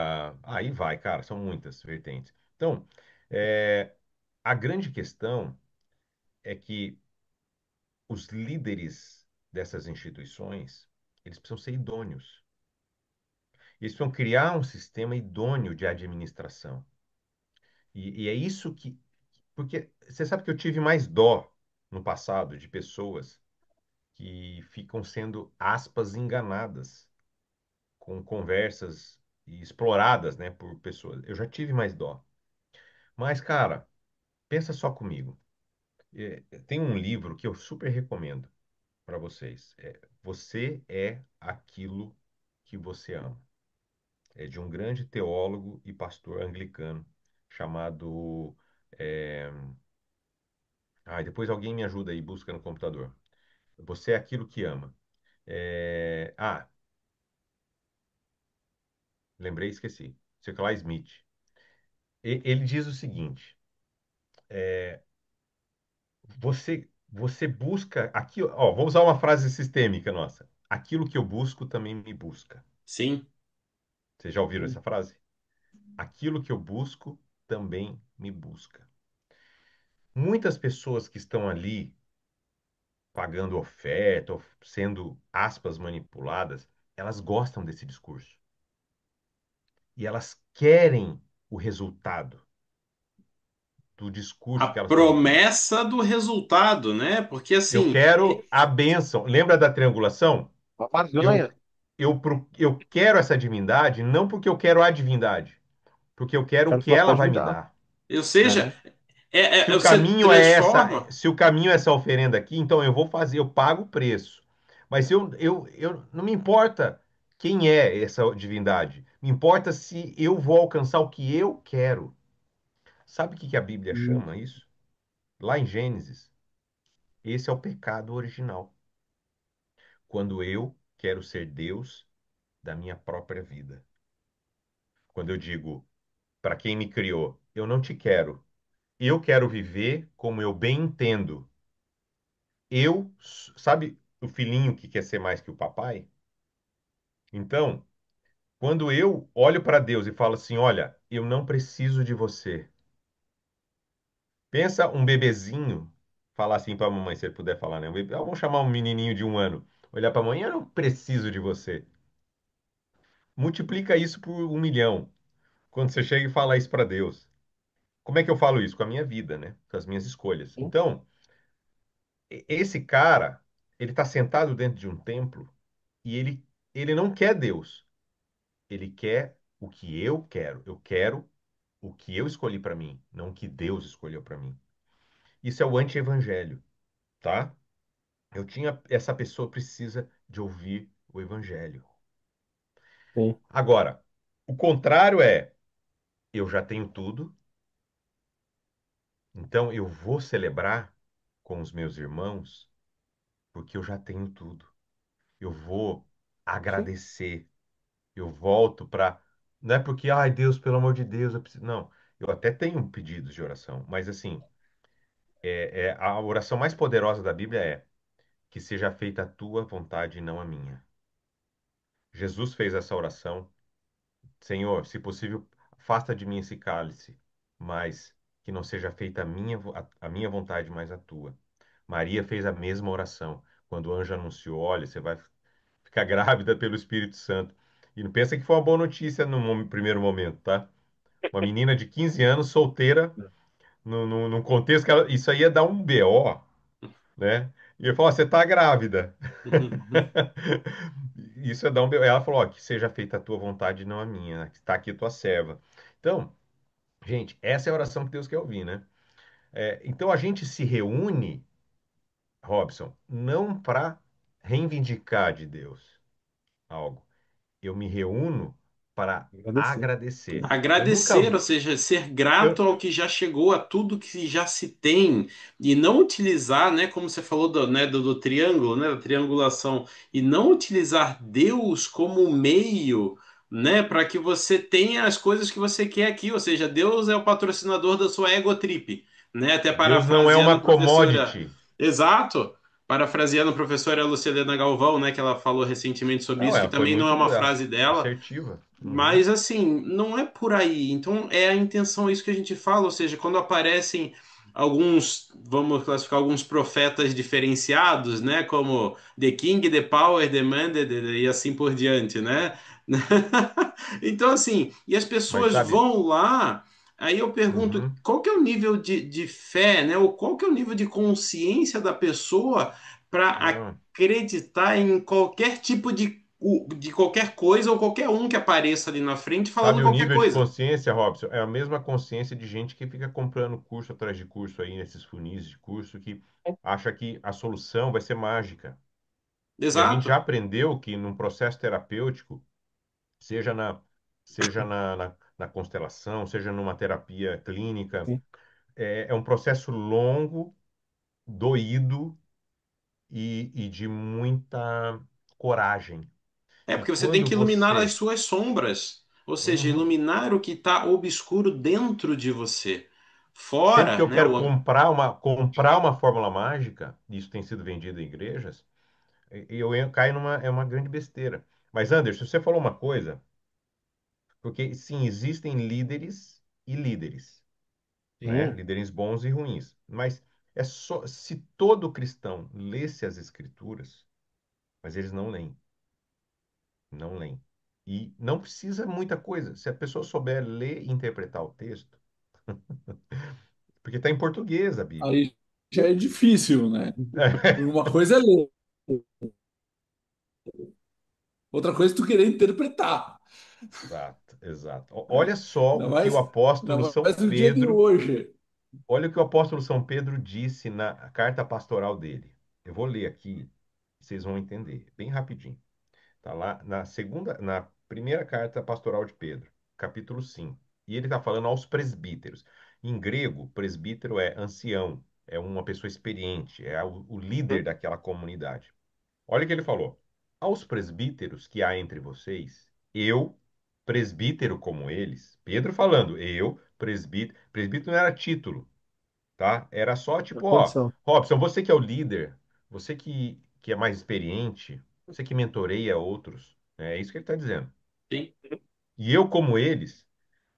Aí vai, cara, são muitas vertentes. Então, é, a grande questão é que os líderes dessas instituições, eles precisam ser idôneos. Eles precisam criar um sistema idôneo de administração. E é isso que. Porque você sabe que eu tive mais dó no passado de pessoas que ficam sendo, aspas, enganadas com conversas e exploradas, né, por pessoas. Eu já tive mais dó. Mas, cara, pensa só comigo. Tem um livro que eu super recomendo para vocês. Você é aquilo que você ama. É de um grande teólogo e pastor anglicano chamado. é, Depois alguém me ajuda aí, busca no computador. Você é aquilo que ama. Lembrei, esqueci. Circular Smith. Ele diz o seguinte: você busca aqui, ó, vou usar uma frase sistêmica nossa. Aquilo que eu busco também me busca. Sim. Vocês já ouviram essa frase? Aquilo que eu busco também me busca. Muitas pessoas que estão ali pagando oferta, ou sendo, aspas, manipuladas, elas gostam desse discurso. E elas querem o resultado do A discurso que elas estão ouvindo. promessa do resultado, né? Porque Eu assim, quero a bênção. Lembra da triangulação? Uma barganha. Eu, eu quero essa divindade não porque eu quero a divindade, porque eu quero o Quero o que que ela ela pode vai me me dar. dar. ou seja, É. Se o você caminho é essa, transforma. se o caminho é essa oferenda aqui, então eu vou fazer, eu pago o preço. Mas eu não me importa quem é essa divindade. Me importa se eu vou alcançar o que eu quero. Sabe o que que a Bíblia Hum, chama isso? Lá em Gênesis, esse é o pecado original. Quando eu quero ser Deus da minha própria vida. Quando eu digo para quem me criou, eu não te quero. Eu quero viver como eu bem entendo. Sabe o filhinho que quer ser mais que o papai? Então, quando eu olho para Deus e falo assim, olha, eu não preciso de você. Pensa um bebezinho falar assim para a mamãe, se ele puder falar, né? Vamos chamar um menininho de 1 ano, olhar para a mãe, eu não preciso de você. Multiplica isso por 1 milhão. Quando você chega e fala isso para Deus. Como é que eu falo isso? Com a minha vida, né? Com as minhas escolhas. sim, Então, esse cara, ele está sentado dentro de um templo e ele não quer Deus. Ele quer o que eu quero. Eu quero o que eu escolhi para mim, não o que Deus escolheu para mim. Isso é o anti-evangelho, tá? Essa pessoa precisa de ouvir o evangelho. sim. Agora, o contrário é, eu já tenho tudo, então eu vou celebrar com os meus irmãos porque eu já tenho tudo. Eu vou Sim. agradecer. Eu volto para. Não é porque, ai Deus, pelo amor de Deus, eu preciso. Não, eu até tenho pedidos de oração, mas assim, a oração mais poderosa da Bíblia é que seja feita a tua vontade e não a minha. Jesus fez essa oração. Senhor, se possível, afasta de mim esse cálice, mas que não seja feita a minha vontade, mas a tua. Maria fez a mesma oração. Quando o anjo anunciou, olha, você vai ficar grávida pelo Espírito Santo. E não pensa que foi uma boa notícia no primeiro momento, tá? Uma menina de 15 anos, solteira, num contexto que isso aí ia dar um BO, né? E eu falo, você tá grávida. Isso é dar um BO. Ela falou, ó, que seja feita a tua vontade e não a minha. Está aqui tua serva. Então, gente, essa é a oração que Deus quer ouvir, né? Então a gente se reúne, Robson, não para reivindicar de Deus algo. Eu me reúno para Agradecer. agradecer. Eu nunca, Agradecer, ou seja, ser grato eu, ao que já chegou, a tudo que já se tem, e não utilizar, né, como você falou do triângulo, né, da triangulação, e não utilizar Deus como meio, né, para que você tenha as coisas que você quer aqui, ou seja, Deus é o patrocinador da sua ego trip, né, até Deus não é parafraseando uma a professora. commodity. Exato. Parafraseando a professora Lucilena Galvão, né, que ela falou recentemente sobre Não, isso, que ela foi também não é muito uma frase dela, assertiva. Uhum. mas assim, não é por aí. Então é a intenção, é isso que a gente fala, ou seja, quando aparecem alguns, vamos classificar alguns profetas diferenciados, né, como The King, The Power, The Man, e assim por diante, né? Então assim, e as Mas pessoas sabe, vão lá, aí eu pergunto, uhum. qual que é o nível de fé, né? Ou qual que é o nível de consciência da pessoa para Não. acreditar em qualquer tipo de qualquer coisa ou qualquer um que apareça ali na frente falando Sabe o qualquer nível de coisa. consciência, Robson? É a mesma consciência de gente que fica comprando curso atrás de curso aí, nesses funis de curso, que acha que a solução vai ser mágica. E a gente já Exato. aprendeu que num processo terapêutico, seja na constelação, seja numa terapia clínica, Sim. é um processo longo, doído e de muita coragem. É E porque você tem quando que iluminar as você. suas sombras, ou seja, Uhum. iluminar o que está obscuro dentro de você. Sempre que Fora, eu né? quero comprar uma fórmula mágica, e isso tem sido vendido em igrejas, caio é uma grande besteira. Mas, Anderson, você falou uma coisa, porque sim, existem líderes e líderes, né? Sim. Líderes bons e ruins. Mas é só se todo cristão lesse as escrituras, mas eles não leem, não leem. E não precisa muita coisa. Se a pessoa souber ler e interpretar o texto, porque está em português a Bíblia. Aí já é difícil, né? Uma coisa é ler, outra coisa é tu querer interpretar, Exato, exato. né? Olha só Ainda o que o mais, ainda apóstolo São mais no dia de Pedro, hoje. olha o que o apóstolo São Pedro disse na carta pastoral dele. Eu vou ler aqui, vocês vão entender, bem rapidinho. Está lá na primeira carta pastoral de Pedro, capítulo 5. E ele está falando aos presbíteros. Em grego, presbítero é ancião, é uma pessoa experiente, é o líder daquela comunidade. Olha o que ele falou. Aos presbíteros que há entre vocês, eu, presbítero como eles, Pedro falando, eu, presbítero, presbítero não era título, tá? Era só A tipo, ó, posição. Robson, você que é o líder, você que é mais experiente, você que mentoreia outros, né? É isso que ele está dizendo. Sim. E eu, como eles,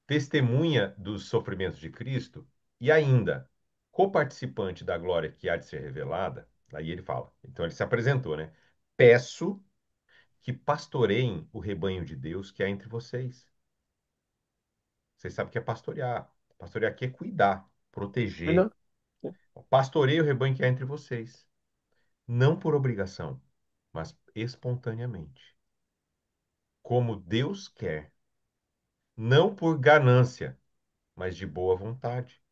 testemunha dos sofrimentos de Cristo e ainda coparticipante da glória que há de ser revelada, aí ele fala. Então ele se apresentou, né? Peço que pastoreiem o rebanho de Deus que há entre vocês. Vocês sabem o que é pastorear. Pastorear aqui é cuidar, proteger. Não. Sim. Pastoreie o rebanho que há entre vocês. Não por obrigação, mas espontaneamente. Como Deus quer. Não por ganância, mas de boa vontade.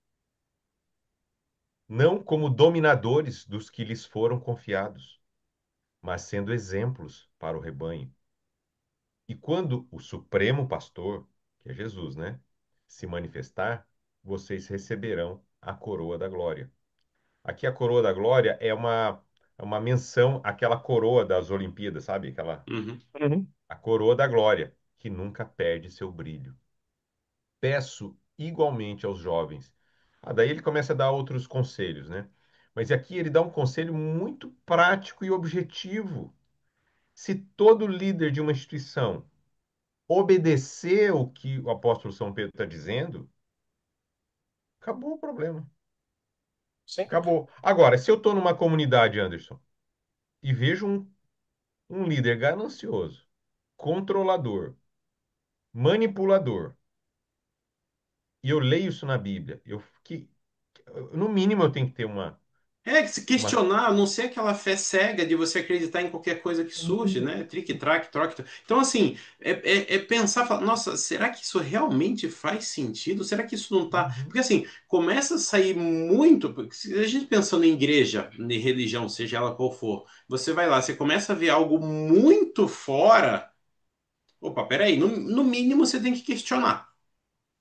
Não como dominadores dos que lhes foram confiados, mas sendo exemplos para o rebanho. E quando o Supremo Pastor, que é Jesus, né, se manifestar, vocês receberão a coroa da glória. Aqui a coroa da glória é uma menção àquela coroa das Olimpíadas, sabe? Uhum. Uhum. A coroa da glória, que nunca perde seu brilho. Peço igualmente aos jovens. Daí ele começa a dar outros conselhos, né? Mas aqui ele dá um conselho muito prático e objetivo. Se todo líder de uma instituição obedecer o que o apóstolo São Pedro está dizendo, acabou o problema. Sim. Acabou. Agora, se eu estou numa comunidade, Anderson, e vejo um líder ganancioso, controlador, manipulador, e eu leio isso na Bíblia, no mínimo eu tenho que ter É, que se uma... questionar, a não ser aquela fé cega de você acreditar em qualquer coisa que surge, né? Trique-traque, troque. Então, assim, é pensar, falar, nossa, será que isso realmente faz sentido? Será que isso não tá. Uhum, Porque, assim, começa a sair muito. Porque se a gente pensando em igreja, em religião, seja ela qual for, você vai lá, você começa a ver algo muito fora. Opa, peraí, no mínimo você tem que questionar.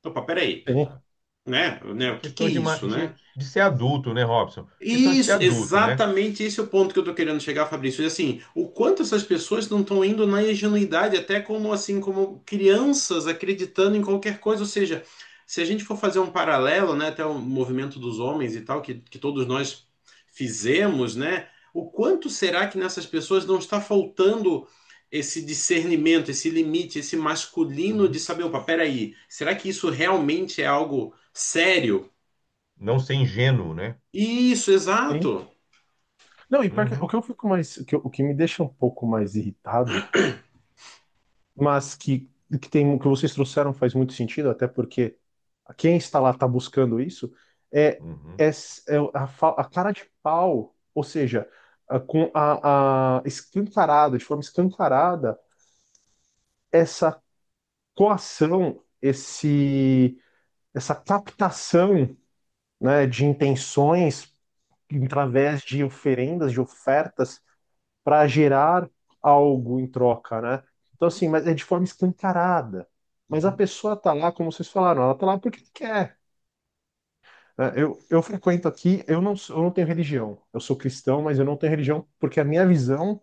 Opa, peraí, Sim. exato. né? É O que que é questão isso, né? de ser adulto, né, Robson? Questão de ser Isso, adulto, né? exatamente esse é o ponto que eu tô querendo chegar, Fabrício. E, assim, o quanto essas pessoas não estão indo na ingenuidade, até como assim, como crianças acreditando em qualquer coisa. Ou seja, se a gente for fazer um paralelo, né, até o movimento dos homens e tal, que todos nós fizemos, né? o quanto será que nessas pessoas não está faltando esse discernimento, esse limite, esse masculino de Uhum. saber, opa, peraí, será que isso realmente é algo sério? Não ser ingênuo, né? Isso, Sim. exato. Não, e pior que- o Uhum, que eu fico mais, o que me deixa um pouco mais irritado, mas que tem, que vocês trouxeram faz muito sentido, até porque quem está lá está buscando isso, é, uhum, é, a cara de pau, ou seja, com a escancarada, de forma escancarada, essa coação, essa captação, né, de intenções através de oferendas, de ofertas, para gerar algo em troca, né? Então, assim, mas é de forma escancarada. Mas a uhum, pessoa tá lá, como vocês falaram, ela tá lá porque quer. Né? Eu frequento aqui, eu não tenho religião. Eu sou cristão, mas eu não tenho religião porque a minha visão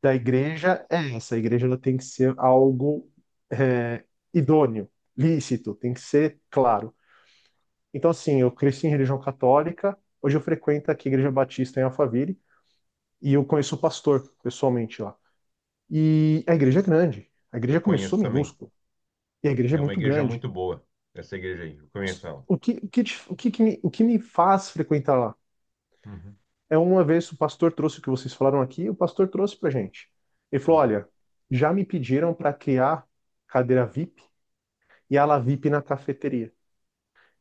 da igreja é essa. A igreja ela tem que ser algo idôneo, lícito, tem que ser claro. Então, assim, eu cresci em religião católica, hoje eu frequento aqui a Igreja Batista em Alphaville e eu conheço o pastor pessoalmente lá. E a igreja é grande. A igreja eu começou conheço também. minúsculo. E a igreja é É uma muito igreja grande. muito boa, essa igreja aí. Eu conheço ela. O que me faz frequentar lá? Uhum, É uma vez o pastor trouxe o que vocês falaram aqui, o pastor trouxe pra gente. Ele falou: uhum, olha, já me pediram para criar cadeira VIP e ala VIP na cafeteria.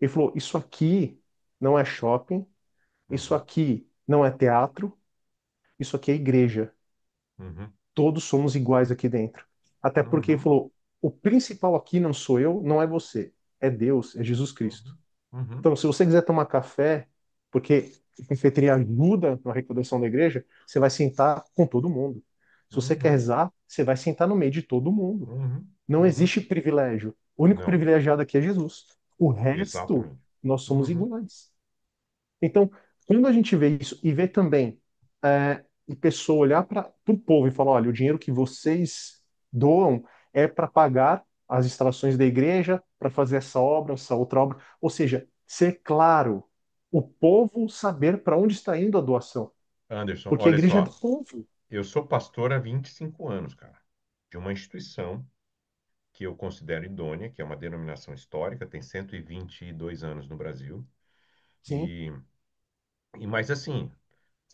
Ele falou: isso aqui não é shopping, isso uhum, aqui não é teatro, isso aqui é igreja. uhum, Todos somos iguais aqui dentro. Até porque ele uhum, falou: o principal aqui não sou eu, não é você, é Deus, é Jesus Cristo. uhum, uhum, Então, se você quiser tomar café, porque a cafeteria ajuda na arrecadação da igreja, você vai sentar com todo mundo. Se você quer uhum, rezar, você vai sentar no meio de todo mundo. uhum, Não uhum. existe privilégio. O único Não, privilegiado aqui é Jesus. O resto, exatamente. nós somos Uhum, iguais. Então, quando a gente vê isso e vê também a pessoa olhar para o povo e falar: olha, o dinheiro que vocês doam é para pagar as instalações da igreja, para fazer essa outra obra. Ou seja, ser claro, o povo saber para onde está indo a doação, Anderson, porque a olha igreja é do só, povo. eu sou pastor há 25 anos, cara, de uma instituição que eu considero idônea, que é uma denominação histórica, tem 122 anos no Brasil. Sim, E, mas assim,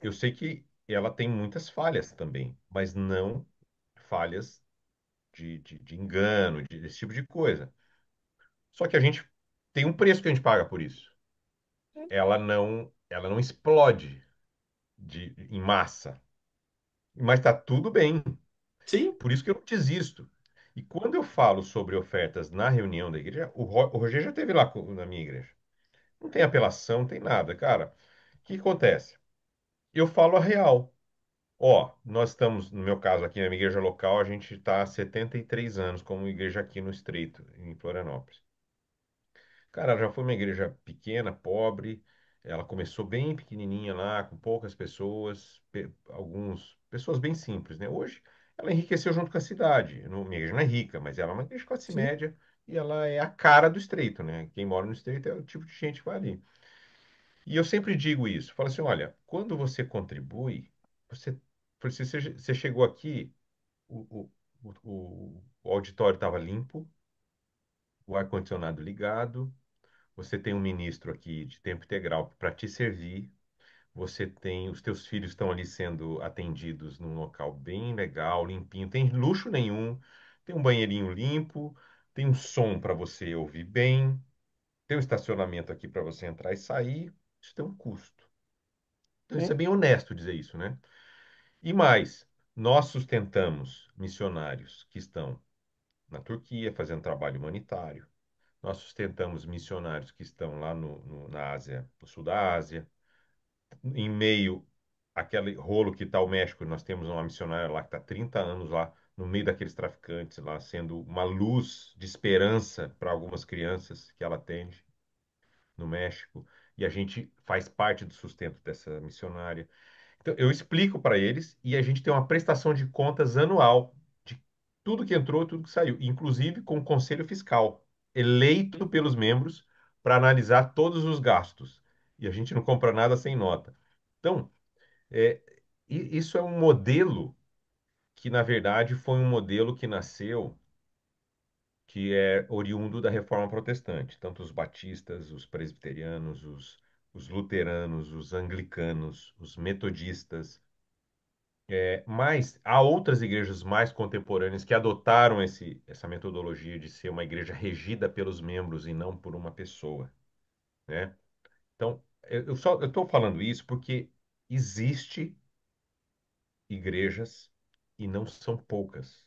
eu sei que ela tem muitas falhas também, mas não falhas de engano, desse tipo de coisa. Só que a gente tem um preço que a gente paga por isso. Ela não explode em massa, mas está tudo bem. Sim, Por isso que eu não desisto. E quando eu falo sobre ofertas na reunião da igreja, o Roger já esteve lá na minha igreja. Não tem apelação, não tem nada, cara. O que acontece? Eu falo a real. Ó, nós estamos, no meu caso aqui na minha igreja local, a gente está há 73 anos como igreja aqui no Estreito, em Florianópolis. Cara, ela já foi uma igreja pequena, pobre. Ela começou bem pequenininha lá, com poucas pessoas, pessoas bem simples, né? Hoje ela enriqueceu junto com a cidade. Minha igreja não é rica, mas ela é uma igreja de classe sim, média e ela é a cara do Estreito, né? Quem mora no Estreito é o tipo de gente que vai ali. E eu sempre digo isso, falo assim, olha, quando você contribui, você, você chegou aqui, o auditório estava limpo, o ar-condicionado ligado, você tem um ministro aqui de tempo integral para te servir. Você tem, os teus filhos estão ali sendo atendidos num local bem legal, limpinho, tem luxo nenhum, tem um banheirinho limpo, tem um som para você ouvir bem, tem um estacionamento aqui para você entrar e sair. Isso tem um custo. Então, isso é sim, bem honesto dizer isso, né? E mais, nós sustentamos missionários que estão na Turquia fazendo trabalho humanitário. Nós sustentamos missionários que estão lá na Ásia, no sul da Ásia. Em meio àquele rolo que está o México, nós temos uma missionária lá que está 30 anos lá, no meio daqueles traficantes lá, sendo uma luz de esperança para algumas crianças que ela atende no México. E a gente faz parte do sustento dessa missionária. Então, eu explico para eles e a gente tem uma prestação de contas anual de tudo que entrou, tudo que saiu, inclusive com o Conselho Fiscal, eleito pelos membros para analisar todos os gastos. E a gente não compra nada sem nota. Então, É, isso é um modelo que, na verdade, foi um modelo que nasceu, que é oriundo da Reforma Protestante. Tanto os batistas, os presbiterianos, os luteranos, os anglicanos, os metodistas. Mas há outras igrejas mais contemporâneas que adotaram essa metodologia de ser uma igreja regida pelos membros e não por uma pessoa, né? Então, eu estou falando isso porque existe igrejas, e não são poucas,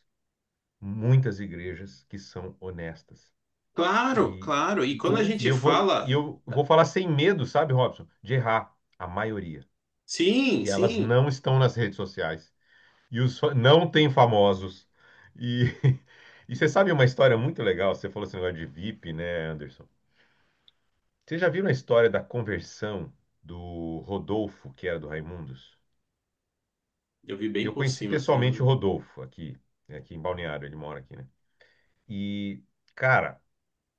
muitas igrejas que são honestas. Claro, E, claro. E quando a e gente e fala. eu vou falar sem medo, sabe, Robson, de errar, a maioria. Sim, E elas sim. não estão nas redes sociais. Não tem famosos. E, e você sabe uma história muito legal? Você falou esse negócio de VIP, né, Anderson? Você já viu a história da conversão do Rodolfo, que era do Raimundos? Eu vi bem Eu por conheci cima, assim. pessoalmente o Rodolfo aqui, né, aqui em Balneário, ele mora aqui, né? E, cara,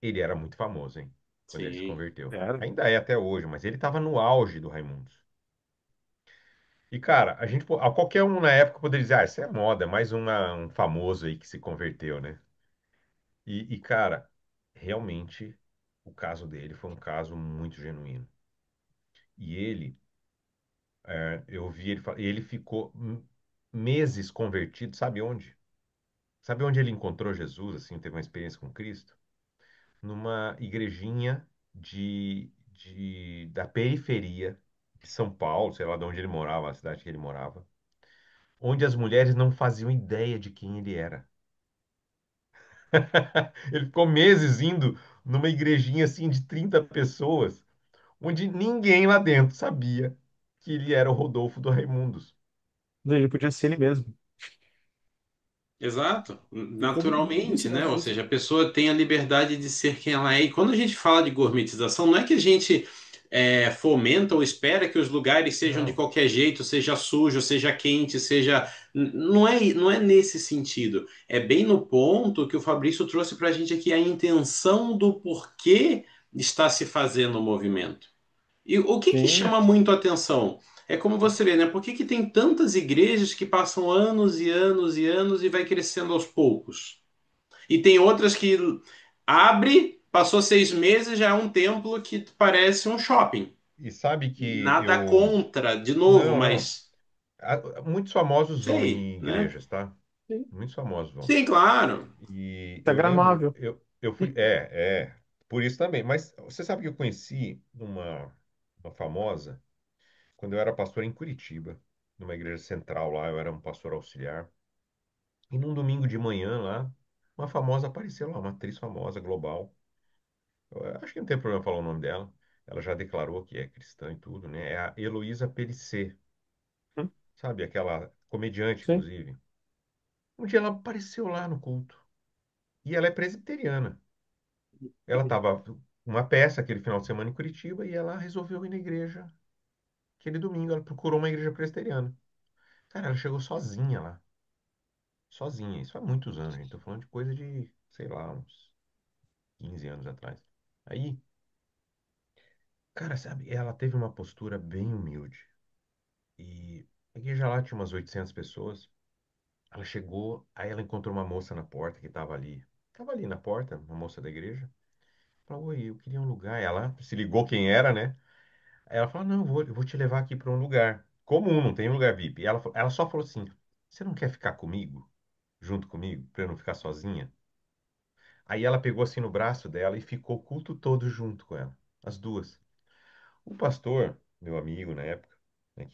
ele era muito famoso, hein? Quando ele se Sim. converteu. Era. Ainda é até hoje, mas ele estava no auge do Raimundos. E, cara, a qualquer um na época poderia dizer, ah, isso é moda, é mais um famoso aí que se converteu, né? Cara, realmente o caso dele foi um caso muito genuíno. E eu vi ele ficou meses convertido, sabe onde? Sabe onde ele encontrou Jesus, assim, teve uma experiência com Cristo? Numa igrejinha da periferia de São Paulo, sei lá de onde ele morava, a cidade que ele morava, onde as mulheres não faziam ideia de quem ele era. Ele ficou meses indo numa igrejinha assim de 30 pessoas, onde ninguém lá dentro sabia que ele era o Rodolfo do Raimundos. Ele podia ser ele mesmo. Exato, E como que naturalmente, né? funciona Ou isso? seja, a pessoa tem a liberdade de ser quem ela é. E quando a gente fala de gourmetização, não é que a gente fomenta ou espera que os lugares sejam de Não. qualquer jeito, seja sujo, seja quente, seja. Não é nesse sentido. É bem no ponto que o Fabrício trouxe para a gente aqui a intenção do porquê está se fazendo o movimento. E o que que Sim, chama muito a atenção? É como você vê, né? Por que que tem tantas igrejas que passam anos e anos e anos e vai crescendo aos poucos? E tem outras que abre, passou 6 meses, já é um templo que parece um shopping. E sabe que Nada eu. contra, de novo, Não, não. mas Muitos famosos vão sei, em né? igrejas, tá? sim. Muitos famosos vão. Sim, claro. E eu lembro, Instagramável. eu fui. Por isso também. Mas você sabe que eu conheci uma famosa quando eu era pastor em Curitiba, numa igreja central lá, eu era um pastor auxiliar. E num domingo de manhã lá, uma famosa apareceu lá, uma atriz famosa, global. Eu acho que não tem problema falar o nome dela. Ela já declarou que é cristã e tudo, né? É a Heloísa Périssé, Hum, sabe? Aquela comediante, sim. inclusive. Um dia ela apareceu lá no culto. E ela é presbiteriana. Ela estava uma peça aquele final de semana em Curitiba e ela resolveu ir na igreja. Aquele domingo ela procurou uma igreja presbiteriana. Cara, ela chegou sozinha lá. Sozinha. Isso há muitos anos, gente. Tô falando de coisa de, sei lá, uns 15 anos atrás. Aí, cara, sabe, ela teve uma postura bem humilde. E a igreja lá tinha umas 800 pessoas. Ela chegou, aí ela encontrou uma moça na porta que estava ali. Estava ali na porta, uma moça da igreja. Falou, oi, eu queria um lugar. Ela se ligou quem era, né? Aí ela falou, não, eu vou te levar aqui para um lugar comum, não tem um lugar VIP. E ela só falou assim, você não quer ficar comigo? Junto comigo, para eu não ficar sozinha? Aí ela pegou assim no braço dela e ficou o culto todo junto com ela, as duas. O pastor, meu amigo na época, né,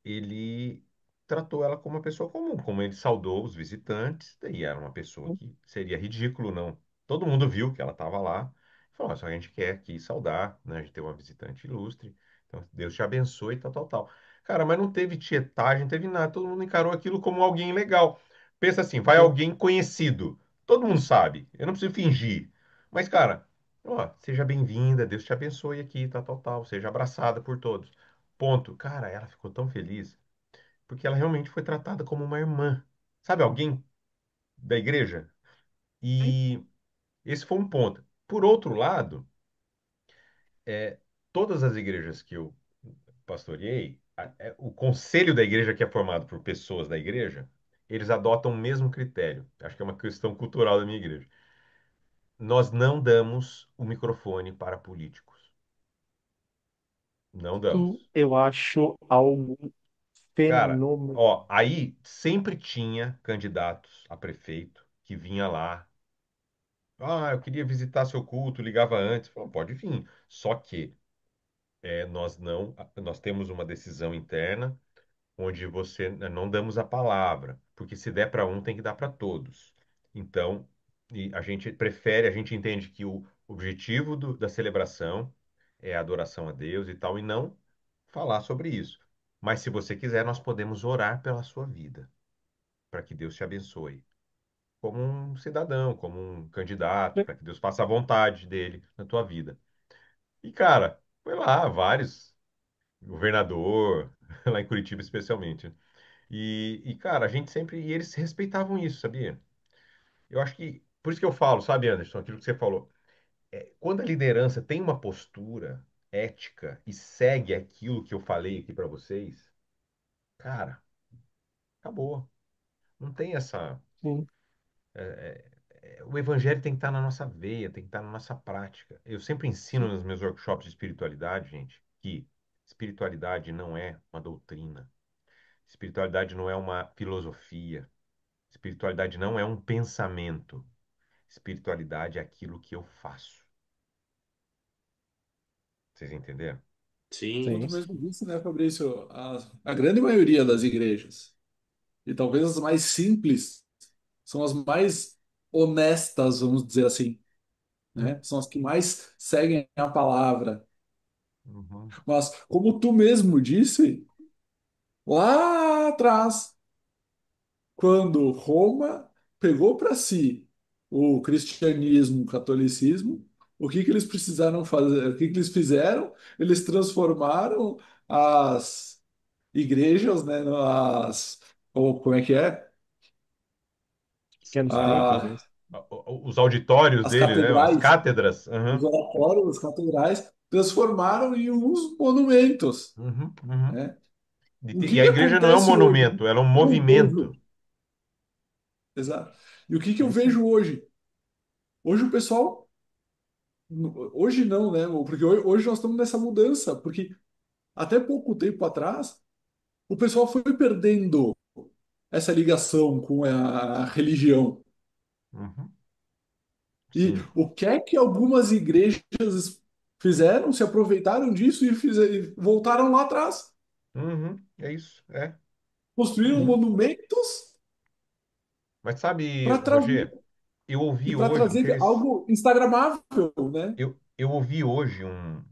ele tratou ela como uma pessoa comum, como ele saudou os visitantes, e era uma pessoa que seria ridículo, não. Todo mundo viu que ela estava lá, falou, "Ah, só a gente quer aqui saudar, né, a gente tem uma visitante ilustre, então Deus te abençoe, tal, tal, tal. Cara, mas não teve tietagem, não teve nada, todo mundo encarou aquilo como alguém legal. Pensa assim, vai Sim. alguém conhecido, todo mundo sabe, eu não preciso fingir. Mas, cara, ó, seja bem-vinda, Deus te abençoe aqui, tal, tal, tal. Seja abraçada por todos. Ponto. Cara, ela ficou tão feliz porque ela realmente foi tratada como uma irmã. Sabe, alguém da igreja? Sim. E esse foi um ponto. Por outro lado, todas as igrejas que eu pastoreei, o conselho da igreja, que é formado por pessoas da igreja, eles adotam o mesmo critério. Acho que é uma questão cultural da minha igreja. Nós não damos o microfone para políticos. Não Isso damos. eu acho algo Cara, fenomenal. ó, aí sempre tinha candidatos a prefeito que vinha lá. Ah, eu queria visitar seu culto, ligava antes. Falou, pode vir. Só que nós não, nós temos uma decisão interna onde você não damos a palavra, porque se der para um, tem que dar para todos. Então, e a gente prefere, a gente entende que o objetivo da celebração é a adoração a Deus e tal, e não falar sobre isso. Mas se você quiser, nós podemos orar pela sua vida, para que Deus te abençoe, como um cidadão, como um candidato, para que Deus faça a vontade dele na tua vida. E, cara, foi lá, vários, governador, lá em Curitiba especialmente. Cara, a gente sempre. E eles respeitavam isso, sabia? Eu acho que. Por isso que eu falo, sabe, Anderson, aquilo que você falou. Quando a liderança tem uma postura ética e segue aquilo que eu falei aqui para vocês, cara, acabou. Não tem essa. Sim, O evangelho tem que estar na nossa veia, tem que estar na nossa prática. Eu sempre ensino sim, nos meus workshops de espiritualidade, gente, que espiritualidade não é uma doutrina, espiritualidade não é uma filosofia, espiritualidade não é um pensamento. Espiritualidade é aquilo que eu faço. Vocês entenderam? Sim, Como sim, tu sim. mesmo disse, né, Fabrício, a grande maioria das igrejas, e talvez as mais simples, são as mais honestas, vamos dizer assim, né? São as que mais seguem a palavra. Uhum, Mas, como tu mesmo disse, lá atrás, quando Roma pegou para si o cristianismo, o catolicismo, o que que eles precisaram fazer? O que que eles fizeram? Eles transformaram as igrejas, né, as, ou como é que é? Pequenos templos, A, né? Os auditórios as dele, né? As catedrais, cátedras. os Uhum, oratórios, as catedrais, transformaram em uns monumentos, uhum, uhum. né? E, O e que a que igreja não é um acontece hoje? O monumento, ela é um que eu movimento. vejo, exato. E o que que É eu isso aí. vejo hoje? Hoje o pessoal, hoje não, né? Porque hoje nós estamos nessa mudança, porque até pouco tempo atrás, o pessoal foi perdendo essa ligação com a religião. Uhum, E sim. o que é que algumas igrejas fizeram? Se aproveitaram disso e voltaram lá atrás. Uhum, é isso. Construíram Uhum. monumentos Mas sabe, para trazer Roger, eu e ouvi para hoje trazer algo instagramável, né? eu ouvi hoje um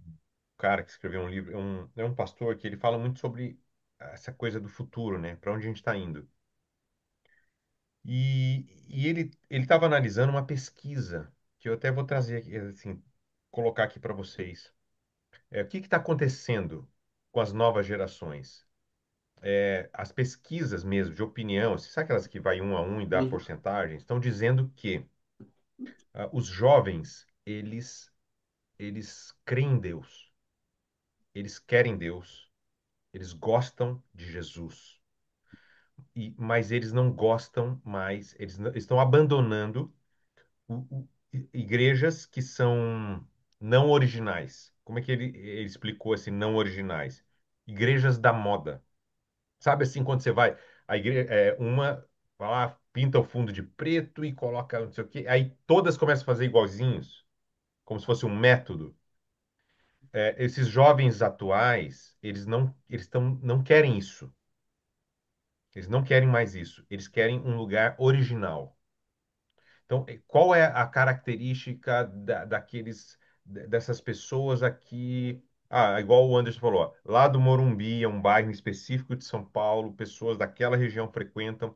cara que escreveu um livro, é um pastor que ele fala muito sobre essa coisa do futuro, né? Para onde a gente está indo. E ele estava analisando uma pesquisa que eu até vou trazer aqui, assim, colocar aqui para vocês. O que está acontecendo com as novas gerações? As pesquisas mesmo de opinião, sabe aquelas que vai um a um e dá uhum, porcentagem, estão dizendo que os jovens, eles creem em Deus, eles querem Deus, eles gostam de Jesus, mas eles não gostam mais, eles estão abandonando igrejas que são não originais. Como é que ele explicou assim, não originais? Igrejas da moda. Sabe assim, quando você vai, a igreja, vai lá, pinta o fundo de preto e coloca não sei o quê, aí todas começam a fazer igualzinhos, como se fosse um método. Esses jovens atuais, não querem isso. Eles não querem mais isso. Eles querem um lugar original. Então, qual é a característica dessas pessoas aqui? Ah, igual o Anderson falou, ó, lá do Morumbi, é um bairro específico de São Paulo, pessoas daquela região frequentam,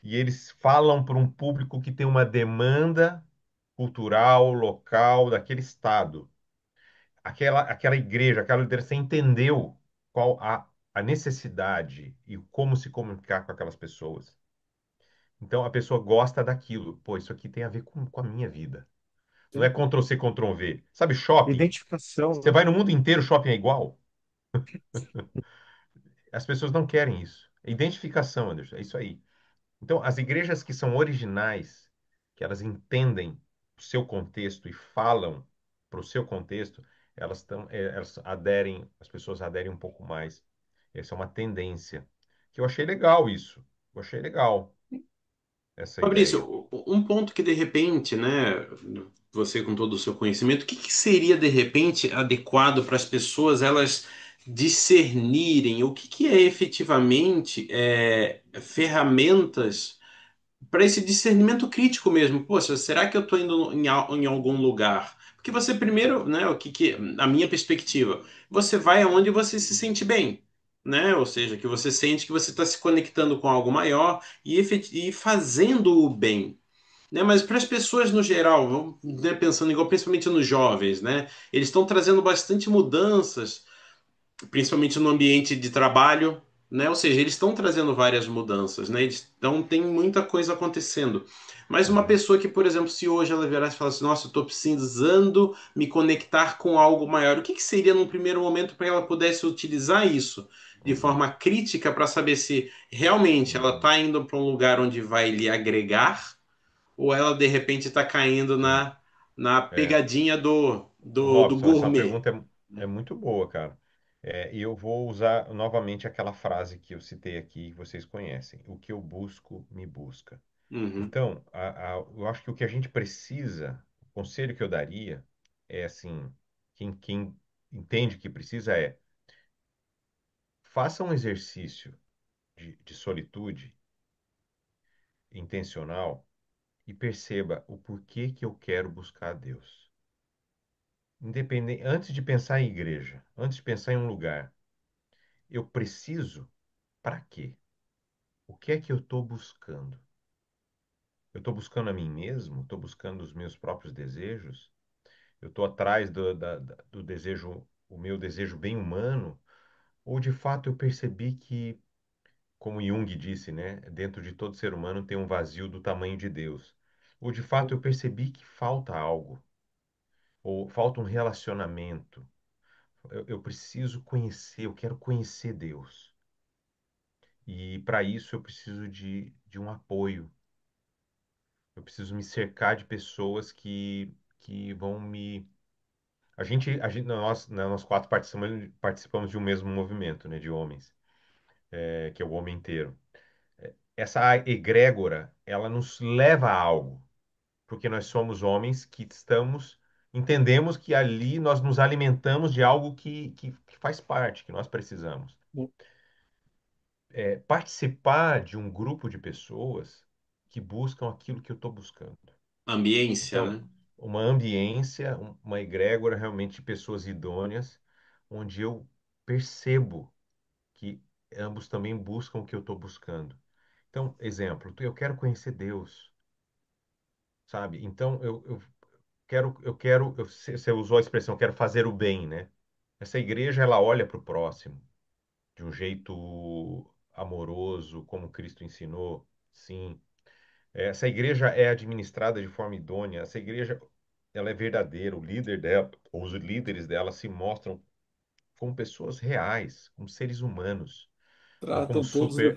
e eles falam para um público que tem uma demanda cultural, local, daquele estado. Aquela igreja, aquela liderança entendeu qual a necessidade e como se comunicar com aquelas pessoas. Então, a pessoa gosta daquilo. Pô, isso aqui tem a ver com a minha vida. Não é Sim. Ctrl+C, Ctrl+V. Sabe shopping? Identificação, Você né? vai no mundo inteiro, shopping é igual. As pessoas não querem isso. Identificação, Anderson, é isso aí. Então, as igrejas que são originais, que elas entendem o seu contexto e falam para o seu contexto, elas aderem, as pessoas aderem um pouco mais. Essa é uma tendência. Que eu achei legal isso. Eu achei legal essa ideia. Fabrício, um ponto que de repente, né, você com todo o seu conhecimento, o que que seria de repente adequado para as pessoas elas discernirem o que que é efetivamente ferramentas para esse discernimento crítico mesmo? Poxa, será que eu estou indo em algum lugar? Porque você primeiro, né, a minha perspectiva, você vai aonde você se sente bem, né? Ou seja, que você sente que você está se conectando com algo maior e fazendo o bem. Né, mas para as pessoas no geral, né, pensando igual, principalmente nos jovens, né, eles estão trazendo bastante mudanças principalmente no ambiente de trabalho, né? Ou seja, eles estão trazendo várias mudanças, né? Então tem muita coisa acontecendo. Mas uma Uhum, pessoa que, por exemplo, se hoje ela virasse e falasse, assim, nossa, eu estou precisando me conectar com algo maior, o que que seria num primeiro momento para ela pudesse utilizar isso de uhum, forma crítica para saber se realmente ela uhum. está indo para um lugar onde vai lhe agregar ou ela de repente está caindo Sim. na É. pegadinha do Robson, essa gourmet. pergunta é muito boa, cara. E eu vou usar novamente aquela frase que eu citei aqui, que vocês conhecem. O que eu busco, me busca. Uhum. Então, eu acho que o que a gente precisa, o conselho que eu daria é assim, quem entende que precisa faça um exercício de solitude intencional e perceba o porquê que eu quero buscar a Deus. Independente, antes de pensar em igreja, antes de pensar em um lugar, eu preciso para quê? O que é que eu estou buscando? Eu estou buscando a mim mesmo? Estou buscando os meus próprios desejos? Eu estou atrás do desejo, o meu desejo bem humano? Ou de fato eu percebi que, como Jung disse, né, dentro de todo ser humano tem um vazio do tamanho de Deus? Ou de fato eu percebi que falta algo? Ou falta um relacionamento? Eu preciso conhecer, eu quero conhecer Deus. E para isso eu preciso de um apoio. Eu preciso me cercar de pessoas que vão me. Nós quatro participamos de um mesmo movimento, né, de homens, que é o homem inteiro. Essa egrégora, ela nos leva a algo, porque nós somos homens que entendemos que ali nós nos alimentamos de algo que faz parte, que nós precisamos. Participar de um grupo de pessoas que buscam aquilo que eu estou buscando. Ambiência, Então, né? uma ambiência, uma egrégora realmente de pessoas idôneas, onde eu percebo que ambos também buscam o que eu estou buscando. Então, exemplo, eu quero conhecer Deus, sabe? Então, você usou a expressão, quero fazer o bem, né? Essa igreja, ela olha para o próximo de um jeito amoroso, como Cristo ensinou, sim. Essa igreja é administrada de forma idônea. Essa igreja, ela é verdadeira. O líder dela, ou os líderes dela se mostram como pessoas reais, como seres humanos, não como Tratam todos de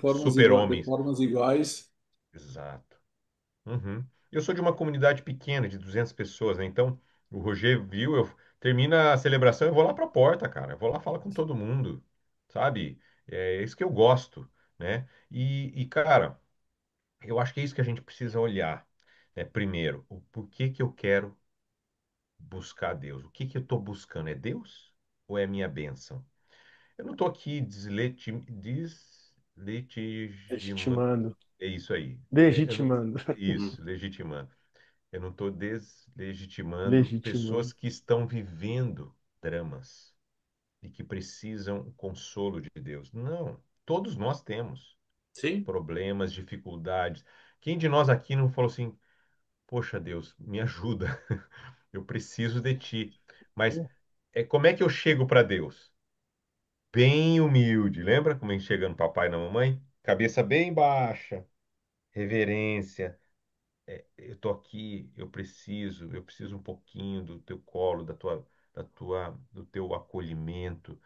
de super-homens. formas iguais. Exato. Uhum. Eu sou de uma comunidade pequena, de 200 pessoas, né? Então, o Roger viu, termina a celebração, eu vou lá para a porta, cara. Eu vou lá falar com todo mundo, sabe? É isso que eu gosto, né? Cara, eu acho que é isso que a gente precisa olhar, né? Primeiro, o porquê que eu quero buscar Deus? O que que eu estou buscando? É Deus ou é minha bênção? Eu não estou aqui deslegitimando. Legitimando. É isso aí. Eu não, Legitimando. Uhum. isso, legitimando. Eu não estou deslegitimando pessoas Legitimando. que estão vivendo dramas e que precisam o consolo de Deus. Não, todos nós temos Sim, problemas, dificuldades. Quem de nós aqui não falou assim, poxa Deus, me ajuda, eu preciso de ti. Mas como é que eu chego para Deus? Bem humilde, lembra como a gente chega no papai e na mamãe? Cabeça bem baixa, reverência. Eu tô aqui, eu preciso um pouquinho do teu colo, do teu acolhimento.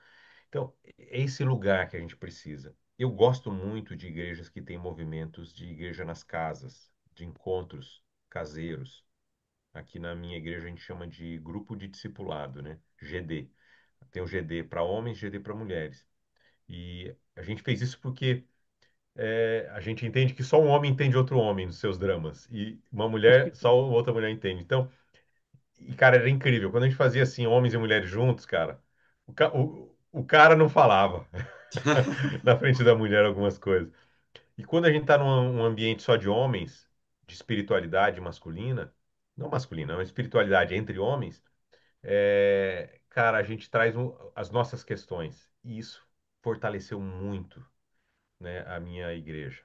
Então, é esse lugar que a gente precisa. Eu gosto muito de igrejas que têm movimentos de igreja nas casas, de encontros caseiros. Aqui na minha igreja a gente chama de grupo de discipulado, né? GD. Tem o GD para homens, GD para mulheres. E a gente fez isso porque a gente entende que só um homem entende outro homem nos seus dramas. E uma mulher, só outra mulher entende. Então, e cara, era incrível. Quando a gente fazia assim, homens e mulheres juntos, cara, o cara não falava na frente da mulher algumas coisas. E quando a gente está num um ambiente só de homens, de espiritualidade masculina, não masculina, é uma espiritualidade entre homens, cara, a gente traz as nossas questões. E isso fortaleceu muito, né, a minha igreja.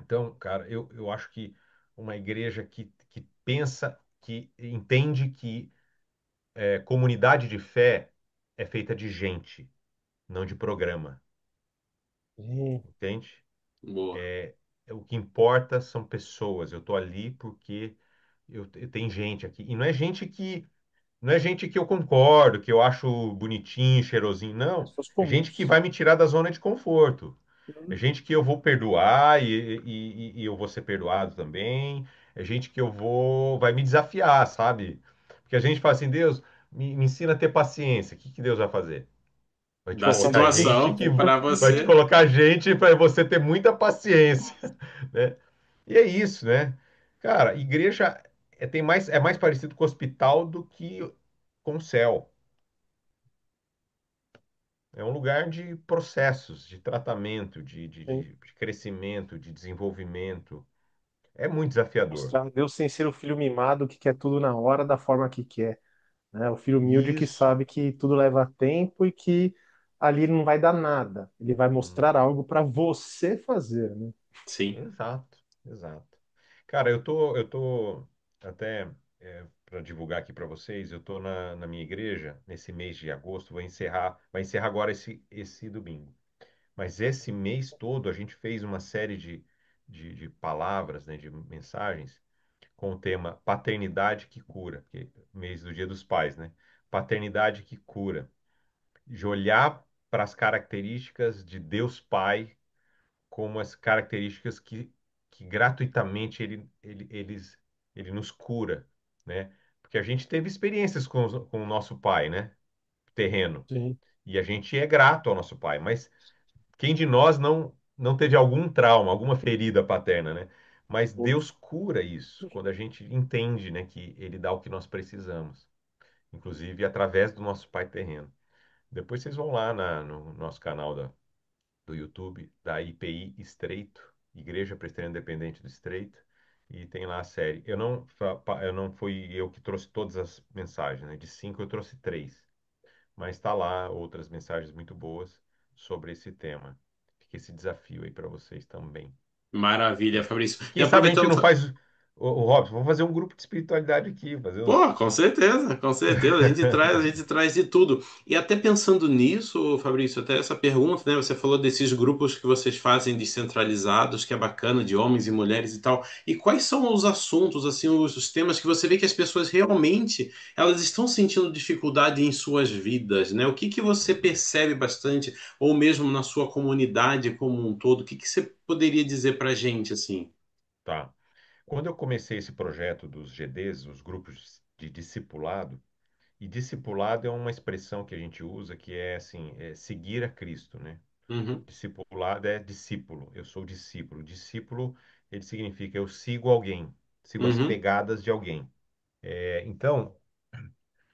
Então, cara, eu acho que uma igreja que pensa, que entende que comunidade de fé é feita de gente, não de programa, Sim, entende? Boa. É, o que importa são pessoas. Eu tô ali porque tem gente aqui. E não é gente que eu concordo, que eu acho bonitinho, cheirosinho. Não. pessoas É gente que vai comuns. me tirar da zona de conforto. É Sim. gente que eu vou perdoar e eu vou ser perdoado também. É gente que vai me desafiar, sabe? Porque a gente fala assim, Deus, me ensina a ter paciência. O que que Deus vai fazer? Vai te Da colocar Sim. gente situação que para vai te você. colocar gente para você ter muita paciência, né? E é isso, né? Cara, igreja é mais parecido com hospital do que com o céu. É um lugar de processos, de tratamento, de crescimento, de desenvolvimento. É muito desafiador. Mostrar Deus sem ser o filho mimado que quer tudo na hora, da forma que quer, né? O filho humilde que Isso. sabe que tudo leva tempo e que ali não vai dar nada. Ele vai mostrar Uhum. algo para você fazer, né? Sim. Exato, exato. Cara, eu tô até para divulgar aqui para vocês, eu tô na minha igreja nesse mês de agosto, vai encerrar agora esse domingo. Mas esse mês todo a gente fez uma série de palavras, né, de mensagens com o tema Paternidade que Cura, que é mês do Dia dos Pais, né? Paternidade que cura. De olhar para as características de Deus Pai como as características que gratuitamente ele nos cura, né? Porque a gente teve experiências com o nosso pai, né? Terreno. Sim. E a gente é grato ao nosso pai, mas quem de nós não teve algum trauma, alguma ferida paterna, né? Mas Deus Todos. cura isso quando a gente entende, né, que ele dá o que nós precisamos, inclusive através do nosso pai terreno. Depois vocês vão lá no nosso canal do YouTube da IPI Estreito, Igreja Presbiteriana Independente do Estreito, e tem lá a série. Eu não fui eu que trouxe todas as mensagens, né? De 5 eu trouxe 3, mas está lá outras mensagens muito boas sobre esse tema. Fica esse desafio aí para vocês também. Maravilha, Fabrício. E E quem sabe a gente aproveitando. não faz, o Robson, vamos fazer um grupo de espiritualidade aqui, fazer Pô, uns. com certeza, com certeza. A gente traz de tudo. E até pensando nisso, Fabrício, até essa pergunta, né? Você falou desses grupos que vocês fazem descentralizados, que é bacana, de homens e mulheres e tal. E quais são os assuntos, assim, os temas que você vê que as pessoas realmente elas estão sentindo dificuldade em suas vidas, né? O que que você Uhum. percebe bastante, ou mesmo na sua comunidade como um todo? O que que você poderia dizer pra gente, assim? Tá. Quando eu comecei esse projeto dos GDs, os grupos de discipulado, e discipulado é uma expressão que a gente usa que é assim, seguir a Cristo, né? Uhum, Discipulado é discípulo, eu sou discípulo. Discípulo, ele significa eu sigo alguém, sigo as uhum. pegadas de alguém. Então,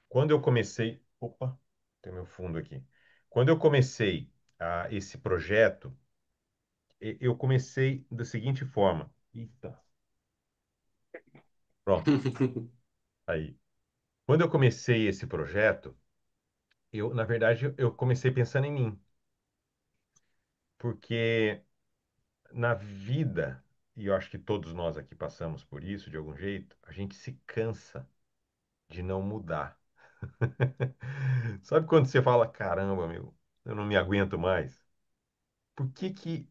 quando eu comecei. Opa, tem meu fundo aqui. Quando eu comecei esse projeto, eu comecei da seguinte forma. Eita, pronto, aí. Quando eu comecei esse projeto, na verdade, eu comecei pensando em mim, porque na vida, e eu acho que todos nós aqui passamos por isso de algum jeito, a gente se cansa de não mudar. Sabe quando você fala, caramba, meu, eu não me aguento mais? Por que que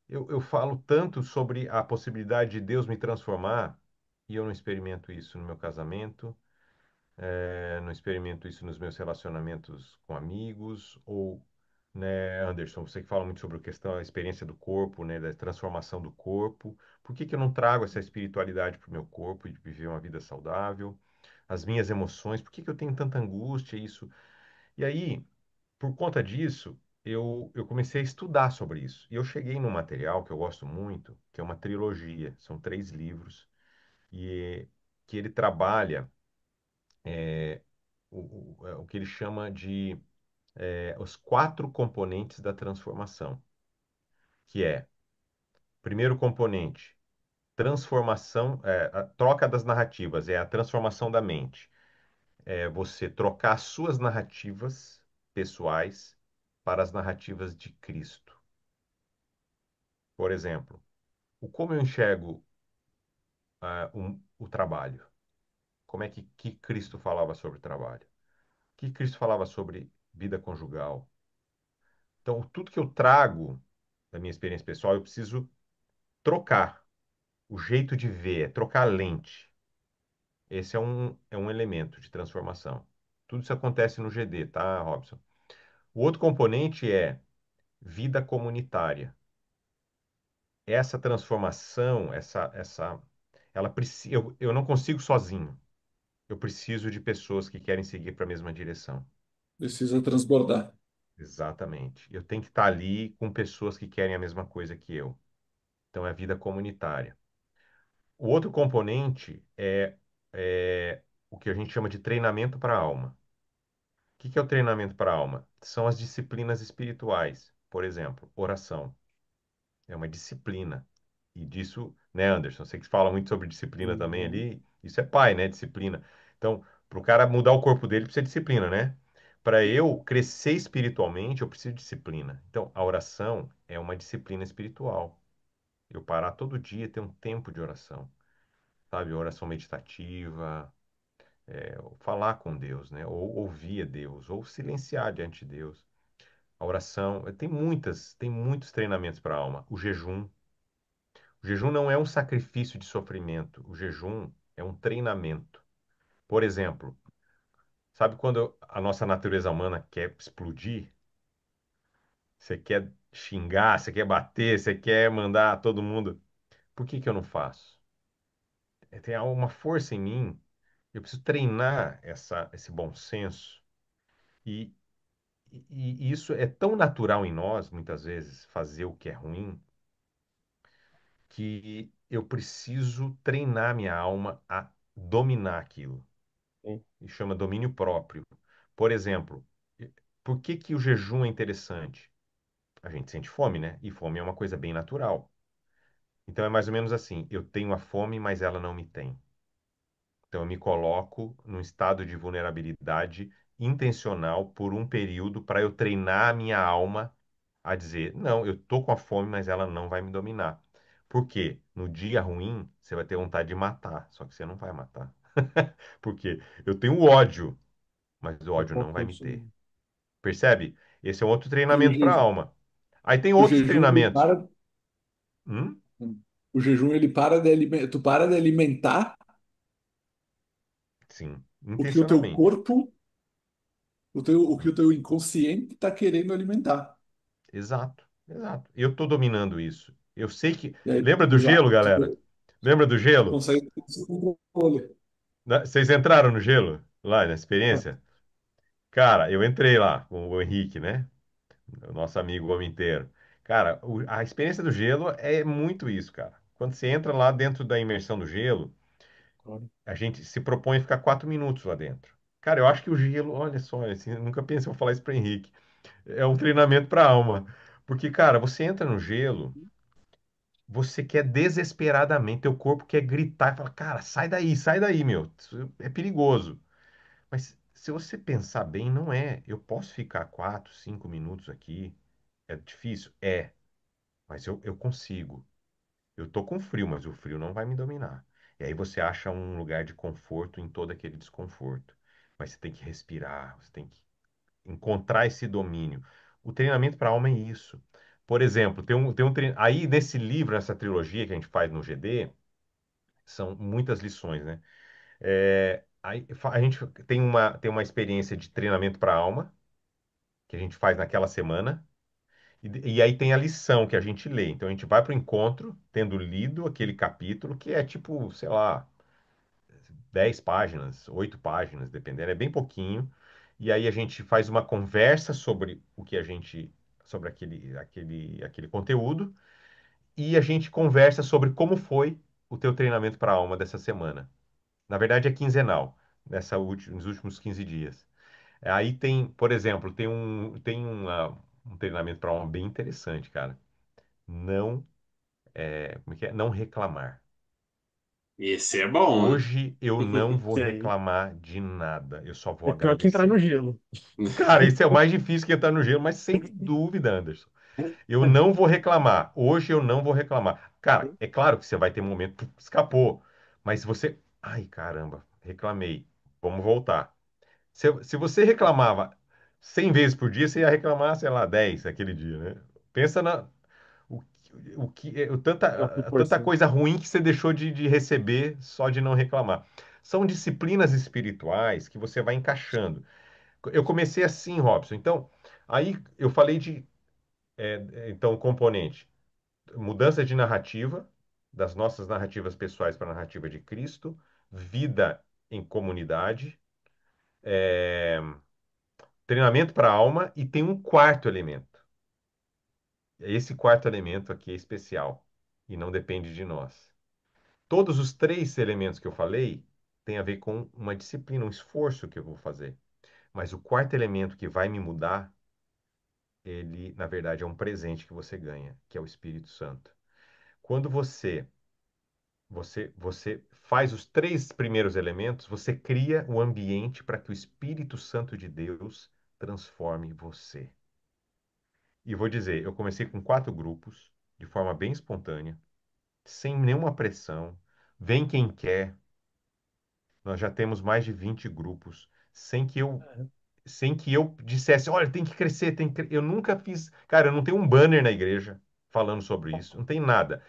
eu falo tanto sobre a possibilidade de Deus me transformar e eu não experimento isso no meu casamento, Não experimento isso nos meus relacionamentos com amigos, ou, né, Anderson, você que fala muito sobre a questão, a experiência do corpo, né, da transformação do corpo, por que que eu não trago essa espiritualidade para o meu corpo e de viver uma vida saudável? As minhas emoções, por que que eu tenho tanta angústia, isso? E aí, por conta disso, eu comecei a estudar sobre isso. E eu cheguei num material que eu gosto muito, que é uma trilogia, são 3 livros, e que ele trabalha o que ele chama de os 4 componentes da transformação, que é, primeiro componente, transformação, a troca das narrativas, é a transformação da mente. É você trocar suas narrativas pessoais para as narrativas de Cristo. Por exemplo, o como eu enxergo o trabalho? Como é que Cristo falava sobre o trabalho? O que Cristo falava sobre vida conjugal? Então, tudo que eu trago da minha experiência pessoal, eu preciso trocar o jeito de ver, trocar a lente. Esse é um elemento de transformação. Tudo isso acontece no GD, tá, Robson? O outro componente é vida comunitária. Essa transformação, eu não consigo sozinho. Eu preciso de pessoas que querem seguir para a mesma direção. Precisa transbordar. Exatamente. Eu tenho que estar ali com pessoas que querem a mesma coisa que eu. Então, é vida comunitária. O outro componente é o que a gente chama de treinamento para a alma. O que é o treinamento para a alma? São as disciplinas espirituais. Por exemplo, oração. É uma disciplina. E disso, né, Anderson? Você que fala muito sobre disciplina também Uhum. ali. Isso é pai, né? Disciplina. Então, para o cara mudar o corpo dele, precisa de disciplina, né? Para eu crescer espiritualmente, eu preciso de disciplina. Então, a oração é uma disciplina espiritual. Eu parar todo dia, ter um tempo de oração, sabe? Oração meditativa, ou falar com Deus, né? Ou ouvir a Deus, ou silenciar diante de Deus. A oração, tem muitos treinamentos para a alma. O jejum. O jejum não é um sacrifício de sofrimento. O jejum é um treinamento. Por exemplo, sabe quando a nossa natureza humana quer explodir? Você quer xingar, você quer bater, você quer mandar todo mundo. Por que que eu não faço? Tem uma força em mim. Eu preciso treinar esse bom senso. E, e isso é tão natural em nós, muitas vezes, fazer o que é ruim, que eu preciso treinar minha alma a dominar aquilo. Sim, E chama domínio próprio. Por exemplo, por que que o jejum é interessante? A gente sente fome, né? E fome é uma coisa bem natural. Então é mais ou menos assim: eu tenho a fome, mas ela não me tem. Então, eu me coloco num estado de vulnerabilidade intencional por um período para eu treinar a minha alma a dizer: não, eu tô com a fome, mas ela não vai me dominar. Por quê? No dia ruim, você vai ter vontade de matar, só que você não vai matar. Por quê? Eu tenho ódio, mas o Eu ódio não vai me ter. consumo. Percebe? Esse é um outro E treinamento para a alma. Aí tem o outros jejum ele treinamentos. para, Hum? o jejum ele para de alimentar, tu para de alimentar Sim, o que o teu intencionalmente. corpo, o que o teu inconsciente está querendo alimentar. Exato, exato. Eu estou dominando isso. Eu sei que. E aí, Lembra do gelo, galera? Lembra do tu gelo? consegue ter esse controle. Vocês entraram no gelo lá na experiência? Cara, eu entrei lá com o Henrique, né? O nosso amigo o homem inteiro. Cara, a experiência do gelo é muito isso, cara. Quando você entra lá dentro da imersão do gelo, a gente se propõe a ficar 4 minutos lá dentro. Cara, eu acho que o gelo, olha só, assim, eu nunca pensei em falar isso para Henrique. É um treinamento para a alma. Porque, cara, você entra no gelo. Você quer desesperadamente, teu corpo quer gritar e falar, cara, sai daí, meu. Isso é perigoso. Mas se você pensar bem, não é. Eu posso ficar 4, 5 minutos aqui. É difícil? É. Mas eu consigo. Eu tô com frio, mas o frio não vai me dominar. E aí você acha um lugar de conforto em todo aquele desconforto. Mas você tem que respirar, você tem que encontrar esse domínio. O treinamento para a alma é isso. Por exemplo, aí nesse livro, nessa trilogia que a gente faz no GD, são muitas lições, né? Aí a gente tem uma experiência de treinamento para a alma, que a gente faz naquela semana. E aí tem a lição que a gente lê. Então a gente vai para o encontro, tendo lido aquele capítulo, que é tipo, sei lá, 10 páginas, 8 páginas, dependendo, é bem pouquinho. E aí a gente faz uma conversa sobre o que a gente, sobre aquele conteúdo, e a gente conversa sobre como foi o teu treinamento para a alma dessa semana. Na verdade é quinzenal, nos últimos 15 dias. Aí tem, por exemplo, um treinamento para a alma bem interessante, cara. Não, como é que é? Não reclamar. Esse é bom, hein? Hoje eu não vou E aí? reclamar de nada, eu só vou É pior que entrar agradecer. no gelo. Cara, isso é o mais difícil que entrar no gelo, mas sem dúvida, Anderson. Eu não vou reclamar. Hoje eu não vou reclamar. Cara, é claro que você vai ter um momento que escapou, mas se você. Ai, caramba, reclamei. Vamos voltar. Se você reclamava 100 vezes por dia, você ia reclamar, sei lá, 10 aquele dia, né? Pensa o, Na tanta proporção. coisa ruim que você deixou de receber só de não reclamar. São disciplinas espirituais que você vai encaixando. Eu comecei assim, Robson. Então, aí eu falei então, componente, mudança de narrativa, das nossas narrativas pessoais para a narrativa de Cristo, vida em comunidade, treinamento para a alma e tem um quarto elemento. Esse quarto elemento aqui é especial e não depende de nós. Todos os três elementos que eu falei têm a ver com uma disciplina, um esforço que eu vou fazer. Mas o quarto elemento que vai me mudar, ele, na verdade, é um presente que você ganha, que é o Espírito Santo. Quando você faz os três primeiros elementos, você cria o ambiente para que o Espírito Santo de Deus transforme você. E vou dizer, eu comecei com 4 grupos, de forma bem espontânea, sem nenhuma pressão. Vem quem quer. Nós já temos mais de 20 grupos, sem que eu dissesse, olha, tem que crescer, Eu nunca fiz, cara, eu não tenho um banner na igreja falando sobre isso, não tem nada.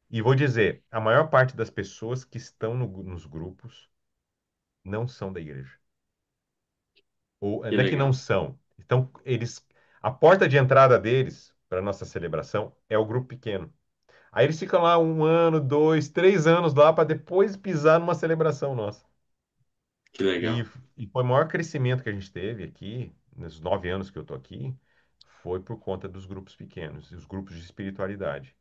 E vou dizer, a maior parte das pessoas que estão nos grupos não são da igreja. Ou Que não é que não legal. são. Então, a porta de entrada deles para a nossa celebração é o grupo pequeno. Aí eles ficam lá 1 ano, 2, 3 anos lá para depois pisar numa celebração nossa. Que E, legal. e foi o maior crescimento que a gente teve aqui, nos 9 anos que eu tô aqui, foi por conta dos grupos pequenos e os grupos de espiritualidade.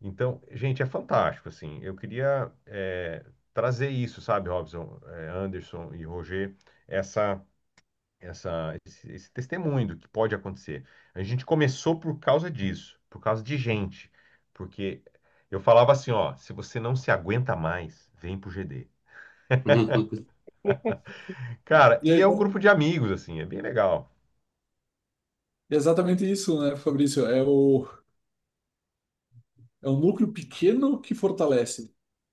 Então, gente, é fantástico, assim. Eu queria trazer isso, sabe, Robson, Anderson e Roger, essa, esse testemunho do que pode acontecer. A gente começou por causa disso, por causa de gente, porque eu falava assim, ó, se você não se aguenta mais, vem pro GD. Cara, E e é é um grupo de amigos, assim, é bem legal. exatamente isso, né, Fabrício? É um núcleo pequeno que fortalece, né?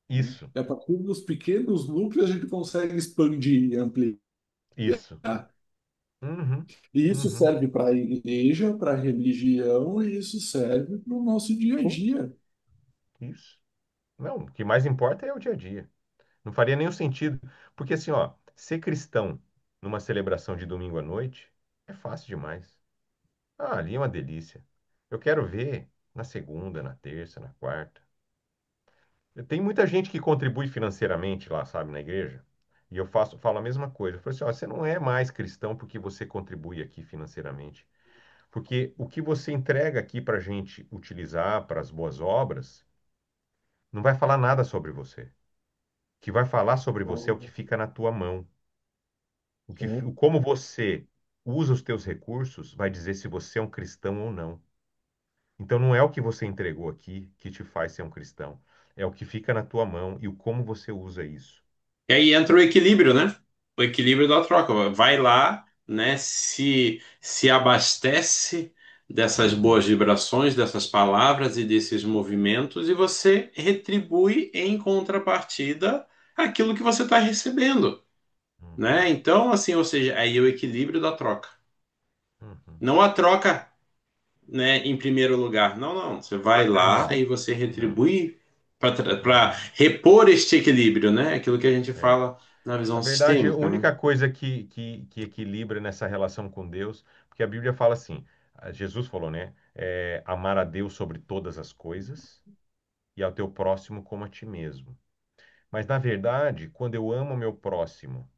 Isso, E a partir dos pequenos núcleos a gente consegue expandir e ampliar. isso. Uhum, E isso uhum, serve para a igreja, para a religião, e isso serve para o nosso dia a dia. isso. Não, o que mais importa é o dia a dia. Não faria nenhum sentido. Porque assim, ó, ser cristão numa celebração de domingo à noite é fácil demais. Ah, ali é uma delícia. Eu quero ver na segunda, na terça, na quarta. Tem muita gente que contribui financeiramente lá, sabe, na igreja. E falo a mesma coisa. Eu falo assim, ó, você não é mais cristão porque você contribui aqui financeiramente. Porque o que você entrega aqui para a gente utilizar para as boas obras não vai falar nada sobre você. O que vai falar sobre você é o que fica na tua mão. Sim. Como você usa os teus recursos vai dizer se você é um cristão ou não. Então não é o que você entregou aqui que te faz ser um cristão. É o que fica na tua mão e o como você usa isso. E aí entra o equilíbrio, né? O equilíbrio da troca. Vai lá, né? Se abastece dessas boas vibrações, dessas palavras e desses movimentos, e você retribui em contrapartida aquilo que você está recebendo, Uhum, né? Então, assim, ou seja, aí é o equilíbrio da troca. uhum. Não a troca, né, em primeiro lugar. Não, não. Você vai lá Não, e você não. retribui para Uhum. repor este equilíbrio, né? Aquilo que a gente É, fala. Na Na visão verdade, a sistêmica, né? única coisa que equilibra nessa relação com Deus, porque a Bíblia fala assim, Jesus falou, né? Amar a Deus sobre todas as coisas e ao teu próximo como a ti mesmo. Mas, na verdade, quando eu amo o meu próximo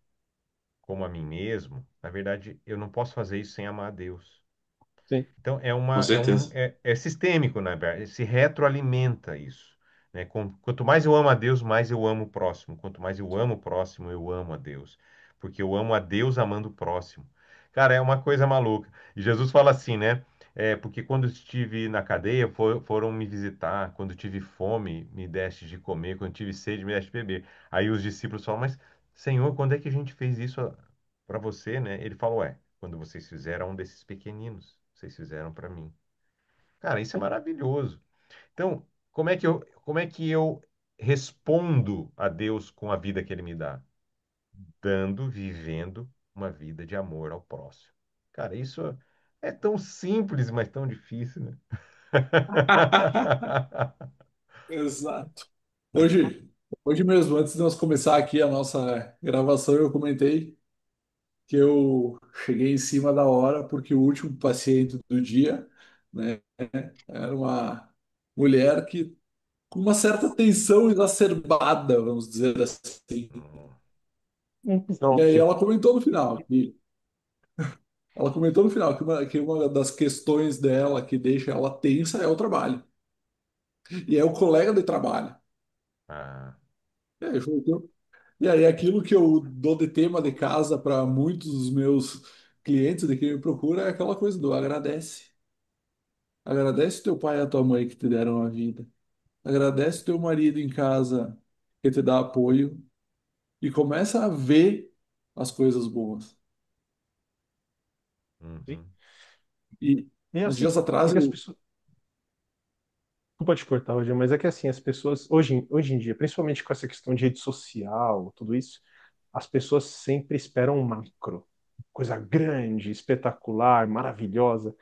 como a mim mesmo, na verdade, eu não posso fazer isso sem amar a Deus. Sim. Então, Com certeza. é sistêmico, na verdade, se retroalimenta isso, né? Quanto mais eu amo a Deus, mais eu amo o próximo. Quanto mais eu amo o próximo, eu amo a Deus. Porque eu amo a Deus amando o próximo. Cara, é uma coisa maluca. E Jesus fala assim, né? Porque quando estive na cadeia, foram me visitar. Quando tive fome, me deste de comer. Quando tive sede, me deste de beber. Aí os discípulos falam, mas Senhor, quando é que a gente fez isso para você, né? Ele falou, quando vocês fizeram a um desses pequeninos, vocês fizeram para mim. Cara, isso é maravilhoso. Então, como é que eu respondo a Deus com a vida que Ele me dá? Dando, vivendo uma vida de amor ao próximo. Cara, isso é tão simples, mas tão difícil, né? Exato. Hoje, hoje mesmo, antes de nós começar aqui a nossa gravação, eu comentei que eu cheguei em cima da hora porque o último paciente do dia, né, era uma mulher que com uma certa tensão exacerbada, vamos dizer assim. E aí Óbvio. ela comentou no final que uma das questões dela que deixa ela tensa é o trabalho. E é o colega de trabalho. Ah, E aí, aquilo que eu dou de tema de casa para muitos dos meus clientes de quem me procura é aquela coisa do agradece. Agradece teu pai e a tua mãe que te deram a vida. Agradece teu marido em casa que te dá apoio e começa a ver as coisas boas. Sim. uhum, E E uns assim, dias atrás porque as eu. pessoas. Desculpa te cortar, Roger, mas é que assim, as pessoas, hoje em dia, principalmente com essa questão de rede social, tudo isso, as pessoas sempre esperam um macro, coisa grande, espetacular, maravilhosa.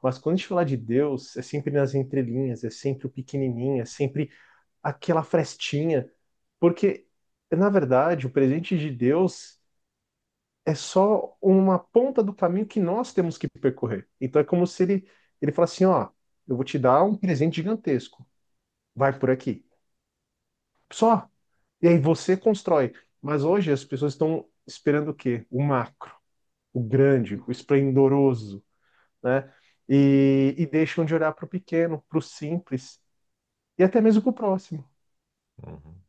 Mas quando a gente fala de Deus, é sempre nas entrelinhas, é sempre o pequenininho, é sempre aquela frestinha. Porque, na verdade, o presente de Deus é só uma ponta do caminho que nós temos que percorrer. Então é como se ele falasse assim, ó, eu vou te dar um presente gigantesco. Vai por aqui. Só. E aí você constrói. Mas hoje as pessoas estão esperando o quê? O macro, o grande, o esplendoroso, né? E deixam de olhar para o pequeno, para o simples e até mesmo para o próximo. uhum.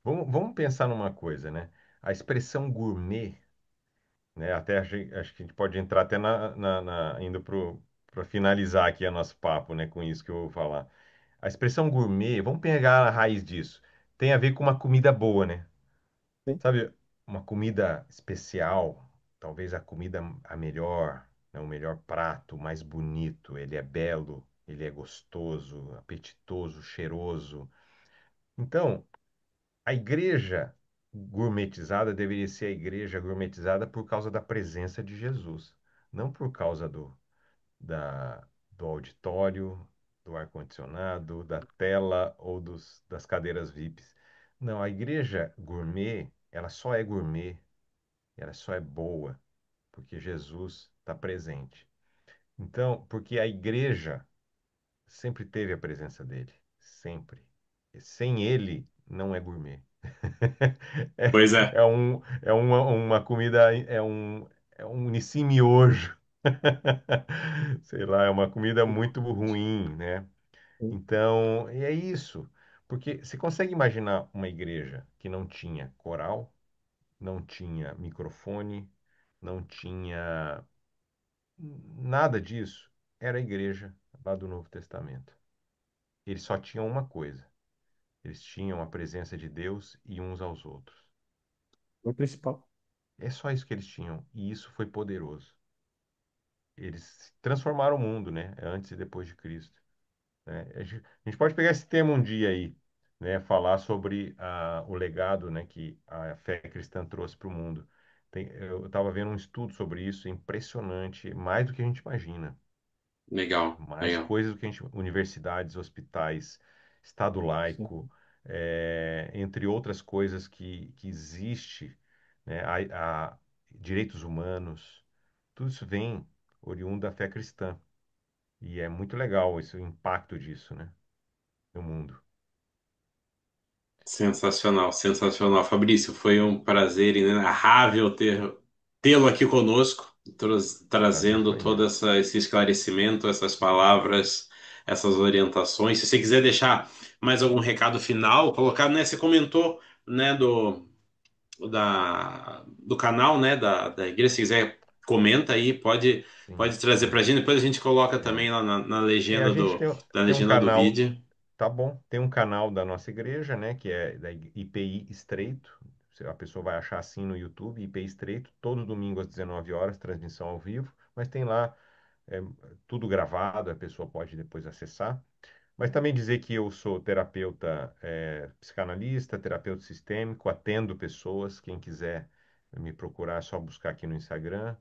Vamos pensar numa coisa, né? A expressão gourmet, né? Até acho que a gente pode entrar até indo para finalizar aqui o nosso papo, né? Com isso que eu vou falar. A expressão gourmet, vamos pegar a raiz disso. Tem a ver com uma comida boa, né? Sim. Sabe, uma comida especial, talvez a comida a melhor, né? O melhor prato, o mais bonito. Ele é belo, ele é gostoso, apetitoso, cheiroso. Então, a igreja gourmetizada deveria ser a igreja gourmetizada por causa da presença de Jesus, não por causa do auditório, do ar-condicionado, da tela ou das cadeiras VIPs. Não, a igreja gourmet, ela só é gourmet, ela só é boa, porque Jesus está presente. Então, porque a igreja sempre teve a presença dele, sempre. E sem ele, não é gourmet. É, Pois é. uma comida, é um Nissin miojo. Sei lá, é uma comida muito ruim, né? Sim. Então, e é isso. Porque você consegue imaginar uma igreja que não tinha coral, não tinha microfone, não tinha nada disso? Era a igreja lá do Novo Testamento. Eles só tinham uma coisa: eles tinham a presença de Deus e uns aos outros. É o principal. É só isso que eles tinham, e isso foi poderoso. Eles transformaram o mundo, né? Antes e depois de Cristo, né? A gente pode pegar esse tema um dia aí, né? Falar sobre o legado, né, que a fé cristã trouxe para o mundo. Eu estava vendo um estudo sobre isso, impressionante, mais do que a gente imagina. Legal, Mais legal. coisas do que a gente, universidades, hospitais, Estado Sim. laico, entre outras coisas que existe. né? Direitos humanos, tudo isso vem oriundo da fé cristã. E é muito legal esse, o impacto disso, né, no mundo. Sensacional, sensacional. Fabrício, foi um prazer inenarrável tê-lo aqui conosco, Prazer trazendo foi todo meu. esse esclarecimento, essas palavras, essas orientações. Se você quiser deixar mais algum recado final, colocar, né? Você comentou, né, do canal, né, da igreja, se quiser, comenta aí, pode Sim, trazer sim. pra gente. Depois a gente coloca É, também lá na a legenda gente na tem um legenda do canal, vídeo. tá bom? Tem um canal da nossa igreja, né, que é da IPI Estreito. A pessoa vai achar assim no YouTube, IPI Estreito, todo domingo às 19 horas, transmissão ao vivo, mas tem lá é, tudo gravado, a pessoa pode depois acessar. Mas também dizer que eu sou terapeuta, psicanalista, terapeuta sistêmico, atendo pessoas. Quem quiser me procurar, é só buscar aqui no Instagram.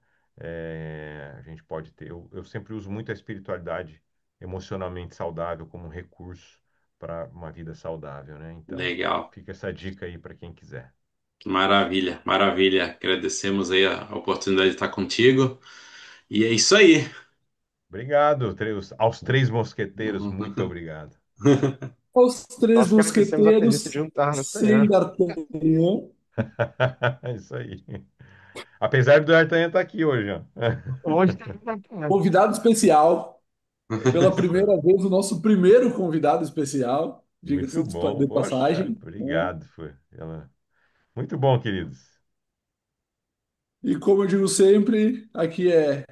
A gente pode ter. Eu sempre uso muito a espiritualidade emocionalmente saudável como um recurso para uma vida saudável, né? Então, Legal. fica essa dica aí para quem quiser. Maravilha, maravilha. Agradecemos aí a oportunidade de estar contigo. E é isso aí. Obrigado, aos três mosqueteiros, muito obrigado. Os três Nós que agradecemos a presença de mosqueteiros, um tá nessa sem manhã. D'Artagnan. Isso aí. Apesar do D'Artagnan estar aqui hoje, ó. Hoje tá. Convidado especial. Pela Isso aí. primeira vez, o nosso primeiro convidado especial, diga-se Muito bom. de Poxa, passagem, né? obrigado. Muito bom, queridos. E como eu digo sempre, aqui é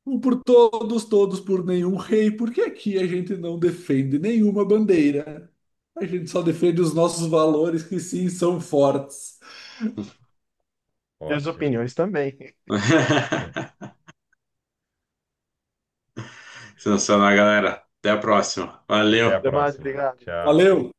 um por todos, todos por nenhum rei, porque aqui a gente não defende nenhuma bandeira. A gente só defende os nossos valores, que sim, são fortes. E as Ótimo. opiniões também. Sensacional, galera. Até a próxima. Até a Valeu. Até mais, próxima. obrigado. Tchau. Valeu!